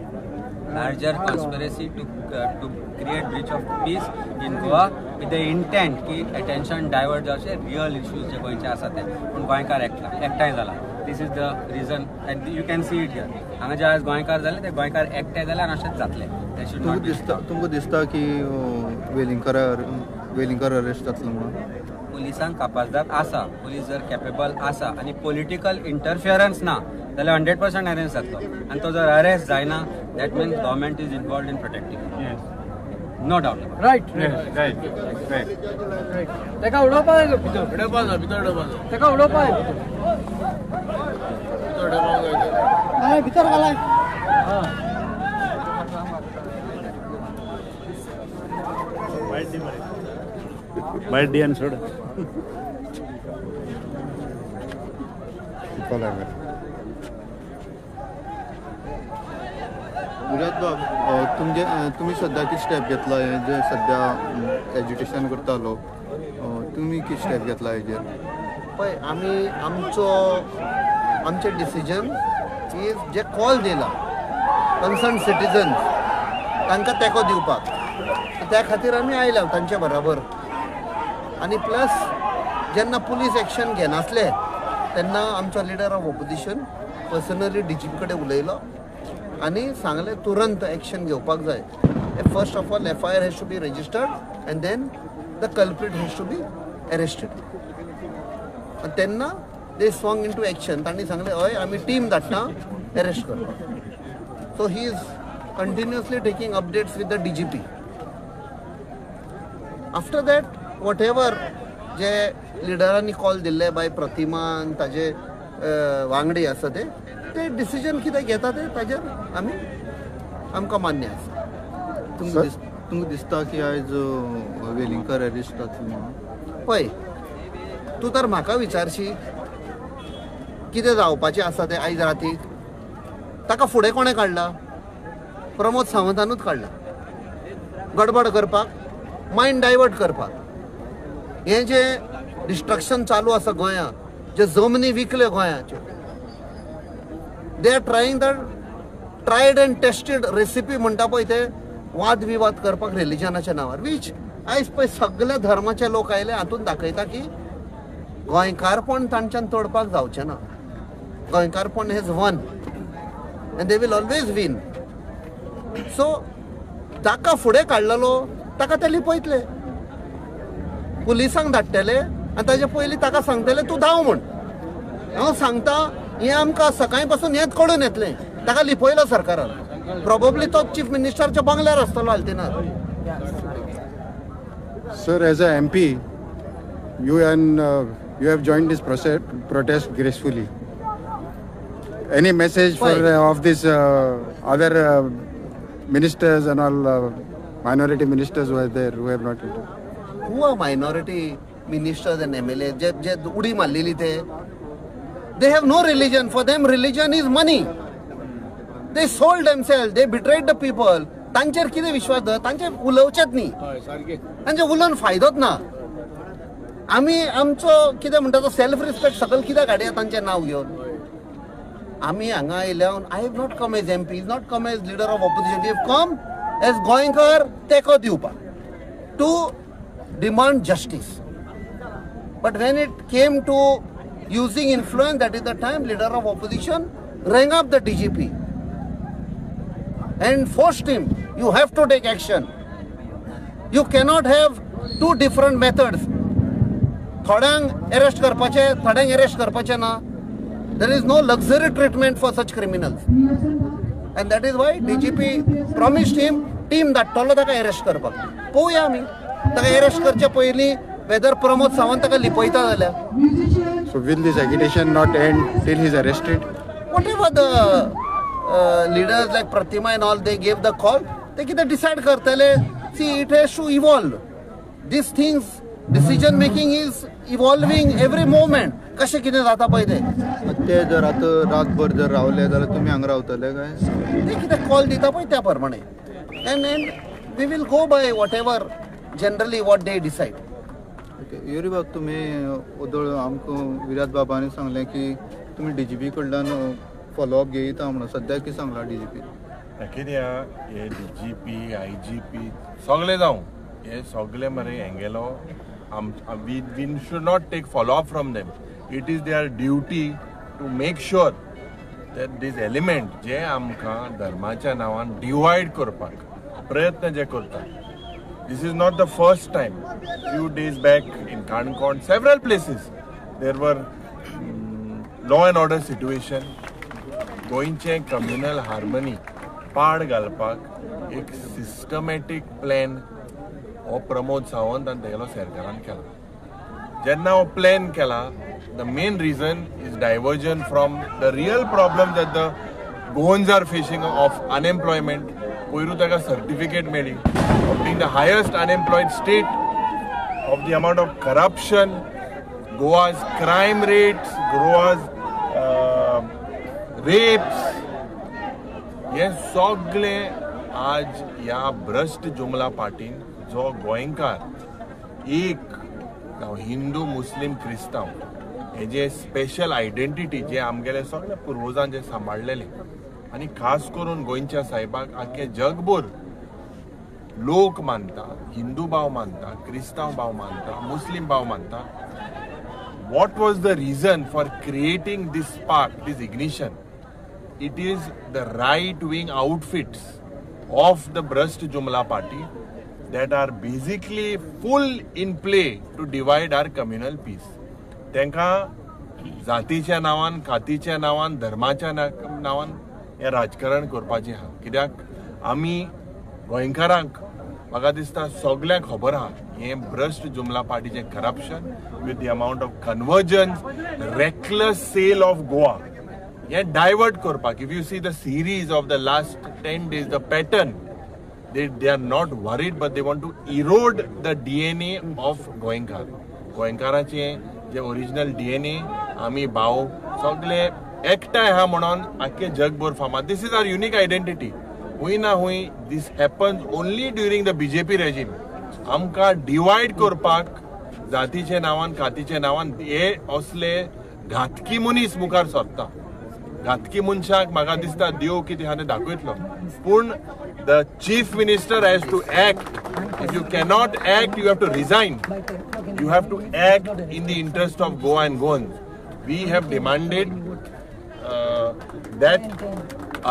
larger conspiracy to create breach of peace in Goa with the intent की attention divert जावचे real issues जे गोंयचे आसा ते पूण गोंयकार एकठांय जाला. This is the reason and you can see it here. हांगा जे आज गोंयकार जाले ते गोंयकार एकठांय जाले आनी अशेंच जातले. तुमकां दिसता की वेलिंगकर अरेस्ट जातलो म्हणून पुलिसांक कापाजदाद आसा पुलीस जर कॅपेबल आसा आनी पॉलिटिकल इंटरफियरन्स ना जाल्यार 100% अरेस्ट जातलो आनी तो जर अरेस्ट जायना that means government is involved in protecting no doubt right तेका उडोवपा जाय भितर तेका उडोवपा जाय भितर घालाय बाय डियन सोड गुजरात बाब तुम्ही सध्या किती स्टेप घेतला हे जे सध्या एज्युकेशन करतालो तुम्ही किती स्टेप घेतला हेजेर पळय आमी आमचे डिसिजन इज जे कॉल दिला कन्सर्न सिटिजन्स तांकां तेंको दिवपाक त्या खातीर आमी आयल्या तांचे बरोबर आनी प्लस जेन्ना पुलीस एक्शन घेनासले तेन्ना आमचो leader of opposition personally DGP कडेन उलयलो आनी सांगलें तुरंत एक्शन घेवपाक जाय first of all FIR has to be registered and then the culprit has to be arrested तेन्ना they swung into action तांणी सांगलें हय आमी टीम धाडटा अरेस्ट करपाक so he is continuously taking updates with the DGP after that whatever जे लिडरांनी call दिल्ले बाय प्रतिमा आनी ताजे वांगडी आसा ते डिसिजन कितें घेता ते ताजेर आमकां मान्य आसा तुमकां दिसता की आयज वेलिंगकर अरेस्ट जातलो म्हणून पळय तूं तर म्हाका विचारशी कितें जावपाचें आसा तें आयज रातीक ताका फुडें कोणें काडला प्रमोद सावंतानूच काडला गडबड करपाक मायंड डायवर्ट करपाक हें जे डिस्ट्रक्शन चालू आसा गोंयांत जे जमनी विकले गोंयाच्यो they are trying the tried and tested recipe म्हणटा पळय ते वाद विवाद करपाक रिलिजनाच्या नांवार वीच आयज पळय सगळे धर्माचे लोक आयले हातूंत दाखयता की गोंयकारपण तांच्यान तोडपाक जावचें ना गोंयकारपण has won and they will always win so ताका फुडें काडलेलो ताका ते लिपयतले पुलिसांक धाडटले आनी ताचे पयलीं ताका सांगतले तूं धांव म्हण हांव सांगता हें आमकां सकाळी पासून हेंच कळून येतलें ताका लिपयलो सरकारान प्रोबेबली तो चीफ मिनिस्टरच्या बंगल्यार आसतलो हालतिनार sir as a MP you have joined this protest gracefully. Any message for of this other ministers and all minority ministers who are there who have not entered? Who are minority ministers and MLA? जे उडी मारलेली ते they have no religion. For them religion is money. They sold themselves. They betrayed the people. तांचेर कितें विश्वास दर तांचे उलोवचेच न्ही तांचे उलोवन फायदोच ना आमी आमचो कितें म्हणटा तो सेल्फ रिस्पेक्ट सकयल कित्याक हाडया तांचें नांव घेवन आमी हांगा आयल्यावन I have not come as MP, not come as leader of opposition, we have come as गोंयकार तेंको दिवपाक to demand justice. But when it came to using influence, that is the time leader of opposition rang up the DGP and forced him, you have to take action. You cannot have two different methods. थोड्यांक arrest करपाचे, थोड्यांक arrest करपाचे ना. There is no luxury treatment for such criminals. And that is why DGP promised him team धाडटलो ताका arrest करपाक. पळोवया आमी ताका अरेस्ट करचे पयलीं वेदर प्रमोद सावंत ताका लिपयता जाल्यार So will this agitation not end till he's arrested? Whatever the leaders like Pratima and all, they gave the call, they can decide kartale. See, it has to evolve. These things, decision making is evolving every moment. कशे कितें जाता पळय ते जर आतां रातभर जर रावले जाल्यार तुमी हांगा रावतले काय? ते कितें कॉल दिता पळय त्या प्रमाणे and we will go by whatever generally what they decide. Yuri बाब तुमी उदळ आमकां विराट बाबांनी सांगलें की तुमी DGP कडल्यान फॉलोअप घेयता म्हणून सद्या कितें सांगला DGP? कित्याक हे DGP IGP सगळे जावं हे सगळे मरे हेंगेलो we should not take follow up from them. It is their duty to make sure that this element जे आमकां धर्माच्या नांवान डिवायड करपाक प्रयत्न जे करता. This is not the first time. Few days back in Kankon, several places there were law and order situation. गोंयचे communal harmony पाड घालपाक एक systematic plan हो प्रमोद सावंत आनी तेगेलो सरकारान केला. जेन्ना हो प्लॅन केला, the main reason is diversion from the real problem that the Goans are facing of unemployment. Poiru taka certificate made of being the highest unemployed state, of the amount of corruption, Goa's crime rates, Goa's rapes. हे सगळे आज ह्या भ्रष्ट जुमला पार्टीन जो गोंयकार एक हिंदू मुस्लिम क्रिस्तांव हेजे स्पेशल आयडेंटिटी जे आमगेले सगळे पुर्वजान जे सांबाळलेले आनी खास करून गोंयच्या साहेबाक आख्खे जगभर लोक मानता, हिंदू भाव मानता, क्रिस्तांव भाव मानता, मुस्लिम भाव मानता. What was the reason for creating this spark, this ignition? It is the right-wing outfits of the Bhrasht Jumla party that are basically full in play to divide our communal peace. त्यांका जातीच्या नावान, खातीच्या नावान, धर्माच्या नावान हे राजकारण करपाचें आहा. कित्याक आमी गोंयकारांक म्हाका दिसता सगळ्यांक खबर आहा हे भ्रष्ट जुमला पार्टीचें corruption with the amount of conversions, reckless sale of Goa हे डायवर्ट करपाक. If you see the series of the last 10 days, the pattern, they are not worried but they want to erode the DNA of गोंयकार. गोंयकाराचे जे original DNA आमी भाव सगळे एकठांय आहा म्हणून आख्खे जगभर फामाद. This is our unique identity. हुंय ना हुंय this happens only during the BJP regime. आमकां डिवायड करपाक जातीचे नांवान, खातीचे नांवान हे असले घातकी मनीस मुखार सरता. घातकी मनशाक म्हाका दिसता देव कितें हांवें दाखयतलो. पूण the chief minister has to act. If you cannot act, you have to resign. You have to act in the interest of Goa and Goans. We have demanded that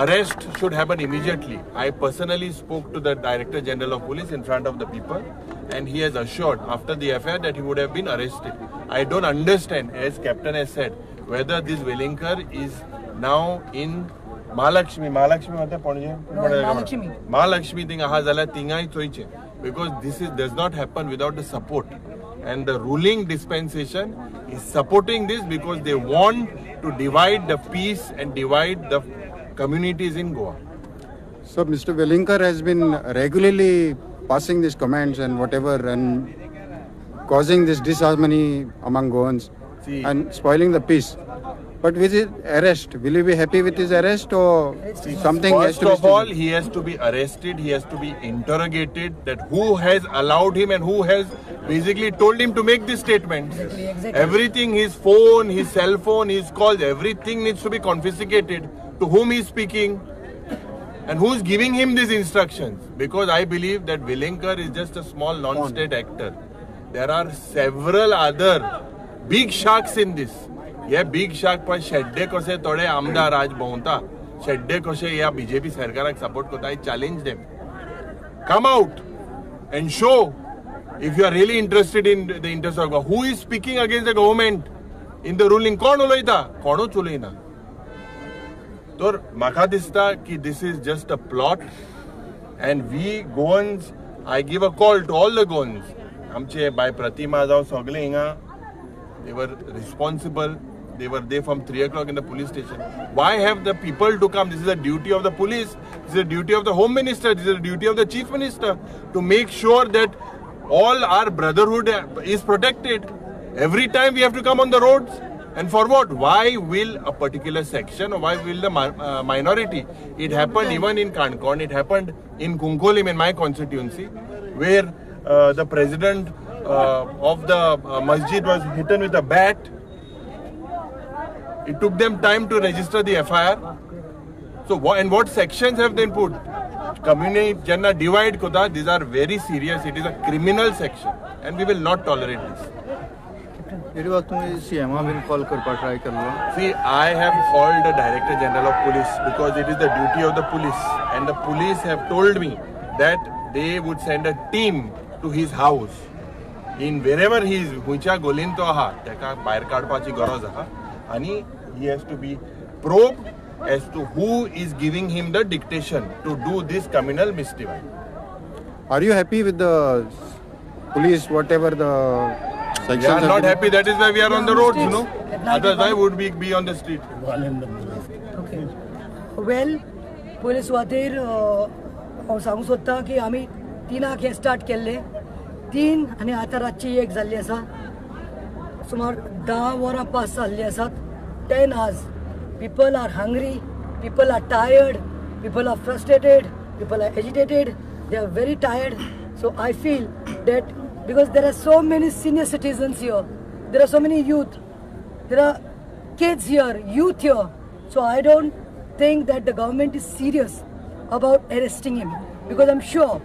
arrest should happen immediately. I personally spoke to the Director General of Police in front of the people and he has assured after the affair that he would have been arrested. I don't understand, as Captain has said, whether this Velinkar is now in Mahalakshmi होते Panaji Mahalakshmi thing आहा जाल्यार थिंगाय चोयचे, because this does not happen without the support, and the ruling dispensation is supporting this because they want to divide the peace and divide the communities in Goa. So Mr. Velinkar has been regularly passing these comments and whatever and causing this disharmony among Goans and spoiling the peace. But with his arrest, will you be happy with his arrest or something has to be... First of all, he has to be arrested, he has to be interrogated, that who has allowed him and who has basically told him to make this statement. Everything, his phone, his cell phone, his calls, everything needs to be confiscated. To whom he is speaking and who is giving him these instructions. Because I believe that Velinkar is just a small non-state actor. There are several other big sharks in this. हे big shark पण शेड्डे कसे थोडे आमदार आज भोंवता, शेड्डे कसे ह्या BJP सरकाराक सपोर्ट करता. I challenge them. Come out and show if you are really interested in the interest of Goa. Who is speaking against the government in the ruling? कोण उलयता? कोणूच उलयना. तर म्हाका दिसता की this is just a plot and we Goans, I give a call to all the Goans. आमचे bye प्रतिमा जावं सगळे हिंगा They were responsible. They were there from 3 o'clock in the police station. Why have the people to come? This is a duty of the police. This is a duty of the Home Minister. This is a duty of the Chief Minister to make sure that all our brotherhood is protected. Every time we have to come on the roads. And for what? Why will a particular section or why will the minority? It happened even in Kankon. It happened in Kunkolim in my constituency, where the president of the masjid was hit with a bat. It took them time to register the FIR. So, what sections have they put? Community Janna divide kota. These are very serious. It is a criminal section, and we will not tolerate this. See, I have called the Director General of Police because it is the duty of the police, and the police have told me that they would send a team to his house. In wherever he is, huicha golin to aha, teka bayar kadpachi garoz aha, and he has to be probed as to who is giving him the dictation to do this criminal mischief. Are you happy with the police, whatever the sections? We are not happy. That is why we are on the roads, you know. Otherwise, why would we be on the street? Okay. Well, police water हांव सांगूंक सोदतां की आमी 3 हे start केल्ले 3 आनी आतां रातची 1 जाल्ली आसा सुमार 10 वरां पास जाल्ली आसात 10 hours. People are hungry, people are tired, people are frustrated, people are agitated, they are very tired. So I feel that because there are so many senior citizens here, there are so many youth, there are kids here, youth here. So I don't think that the government is serious about arresting him, because I'm sure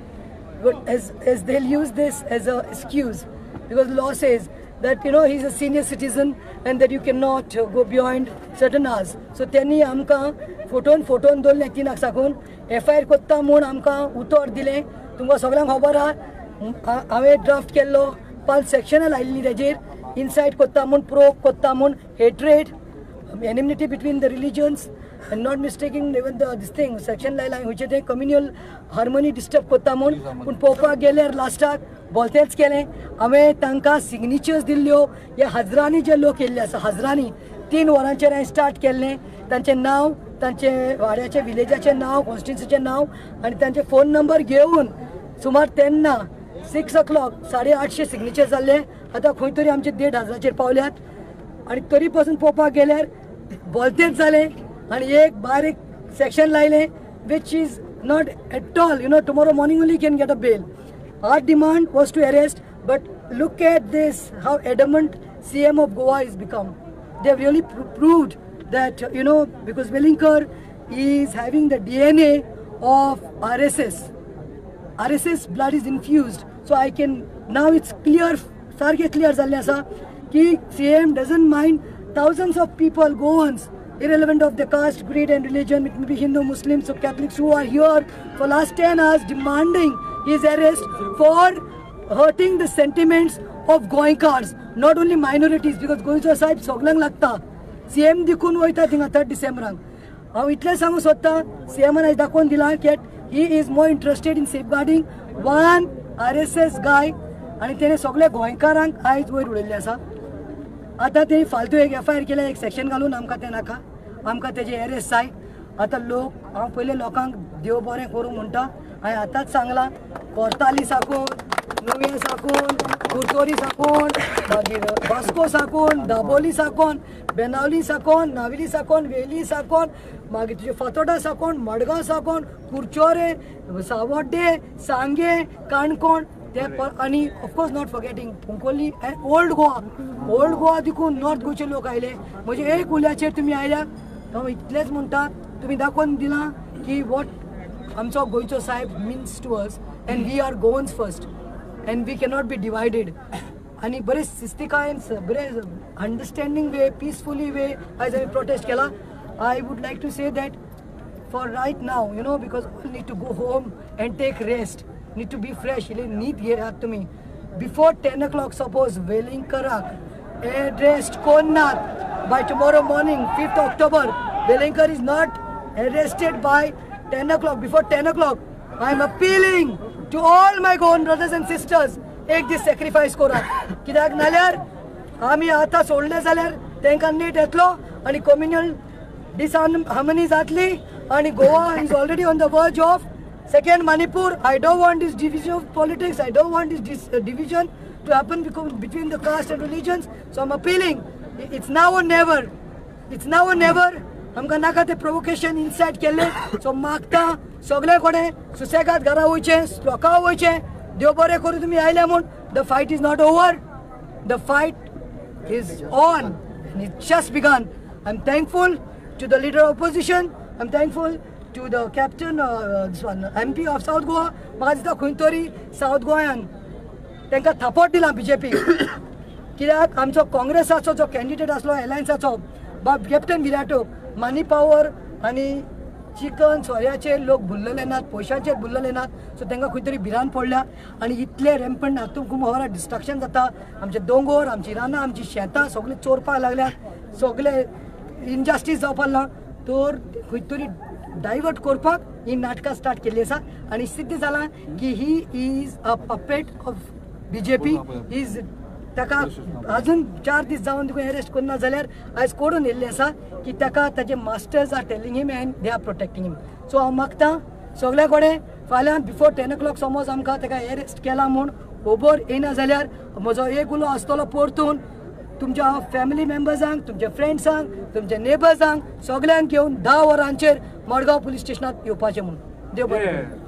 as they'll use this as an excuse, because law says that he's a senior citizen and that you cannot go beyond certain hours. So त्यांनी आमकां photon दवरलें 3 साकून FIR कोत्ता म्हूण आमकां उतर दिलें. तुमकां सगळ्यांक खबर आहा हांवें ड्राफ्ट केल्लो 5 सेक्शनां लायिल्लीं तेजेर इनसाइट कोत्ता म्हूण प्रोक कोत्ता म्हूण hatred enmity between the religions and not mistaking even this thing section लायला हुंचे तें कम्युनल हार्मोनी डिस्टर्ब कोत्ता म्हूण पूण पळोवपाक गेल्यार लास्टाक बोलतेच केलें. हांवें तांकां सिग्नेचर्स दिल्ल्यो ह्या हजरांनी जे लोक येयल्ले आसा हजरांनी 3 वरांचेर हांवें स्टार्ट केल्लें. तांचें नांव तांचे वाड्याचे विलेजाचें नांव कॉन्स्टिट्युन्सीचें नांव आनी तांचे फोन नंबर घेवन सुमार तेन्ना 6 o'clock 850 सिग्नेचर जाल्ले. आतां खंय तरी आमचे 1,500 पावल्यात आनी तरी पासून पळोवपाक गेल्यार बोलतेच जालें आनी एक बारीक सेक्शन लायलें which is not at all, tomorrow morning only can get a bail. Our demand was to arrest, but look at this, how adamant CM of Goa has become. They have really proved that, because Velinkar is having the DNA of RSS. RSS blood is infused. So now it's clear, sarge clear zalle asa, ki CM doesn't mind thousands of people, Goans, irrelevant of the caste, creed and religion, it may be Hindu, Muslims or Catholics who are here for last 10 hours demanding his arrest for hurting the sentiments of Goinkars, not only minorities, because Goincho Sahib soglang lagta. CM dikun वयता थिंगा 3rd Decemberank. हांव इतलें सांगूंक सोदतां CMन आयज दाखोवन दिलां की he is more interested in safeguarding one RSS guy आनी तेणें सगळे गोंयकारांक आयज वयर उडयल्लें आसा. आतां ते फालतू एक FIR केल्या एक सेक्शन घालून आमकां तें नाका आमकां तेजे अरेस्ट जाय. आतां हांव पयले लोकांक देव बरें करूं म्हणटा. हांवें आतांच सांगलां कोर्ताली साकून नुवें साकून कुर्तोरी साकून मागीर वास्को साकून दाबोली साकून बेनावली साकून नावेली साकून वेली साकून मागीर तुजे फातोर्डा साकून मडगांव साकून कुर्चोरे सावड्डे सांगे काणकोण आणि of course not forgetting Cuncolim and old Goa देखून नॉर्थ गोयचे लोक आयले. म्हणजे एक उल्याचेर तुमी आयल्यात हांव इतलेंच म्हणटा तुमी दाखोवन दिलां की वॉट आमचो गोंयचो साहेब means to us and we are Goans first and we cannot be divided. आनी बरे शिस्तिकायेन बरे अंडरस्टँडींग वे पीसफुली वे आयज हांवें प्रोटेस्ट केला. I would like to say that for right now because all need to go home and take rest, need to be fresh, need घेयात तुमी. Before 10 o'clock suppose Velinkarak arrest Konnath by tomorrow morning 5th October, Velinkar is not arrested by 10 o'clock, before 10 o'clock, I am appealing to all my Goan brothers and sisters, एक दीस sacrifice करात. कित्याक नाल्यार आमी आतां सोडले जाल्यार तांकां नीट येतलो आनी कम्युनल डिसहार्मनी जातली आनी Goa is already on the verge of second Manipur. I don't want this division of politics. I don't want this division to happen between the caste and religions. So I'm appealing. It's now or never. It's now or never. आमकां नाका ते provocation inside केल्ले. सो मागता सगळे कोणे सुसेगाद घरा वयचे, स्टॉका वयचे. देव बरें करूं तुमी आयले म्हूण. The fight is not over. The fight is on. And it's just begun. I'm thankful to the leader of opposition. I'm thankful to the captain, this one, MP of South Goa. म्हाका दिसता खंय तरी south गोंयान तांकां थापट दिला BJP. कित्याक आमचो काँग्रेसाचो जो कॅन्डिडेट आसलो एलायन्साचो बाब कॅप्टन विराटो मनी पावर आनी चिकन सोऱ्याचेर लोक भुल्लले नात, पयशांचेर भुल्लले नात. सो तांकां खंय तरी भिरांत पडल्या आनी इतले रॅम्पंट हातूंत खूब होरां डिस्ट्रक्शन जाता. आमचे दोंगर, आमची रानां, आमची शेतां सगळीं चोरपाक लागल्यात. सगळे इनजस्टीस जावपाक लागला. तर खंय तरी डायवर्ट करपाक ही नाटकां स्टार्ट केल्ली आसा आनी सिद्ध जाला की he is a puppet of BJP. Is ताका अजून 4 दीस जावन तुका अरेस्ट करना जाल्यार आयज कोडून येयल्लें आसा की ताका ताजे masters are telling him and they are protecting him. So हांव मागतां सगळे कडेन फाल्यां बिफोर 10 o'clock समज आमकां ताका अरेस्ट केला म्हूण खबर येना जाल्यार म्हजो एक उलो आसतलो परतून तुमच्या फॅमिली मेंबर्सांक, तुमच्या फ्रेंड्सांक, तुमच्या नेबर्सांक सगळ्यांक घेवन 10 वरांचेर मडगांव पुलीस स्टेशनात येवपाचें म्हणून. देव बरें.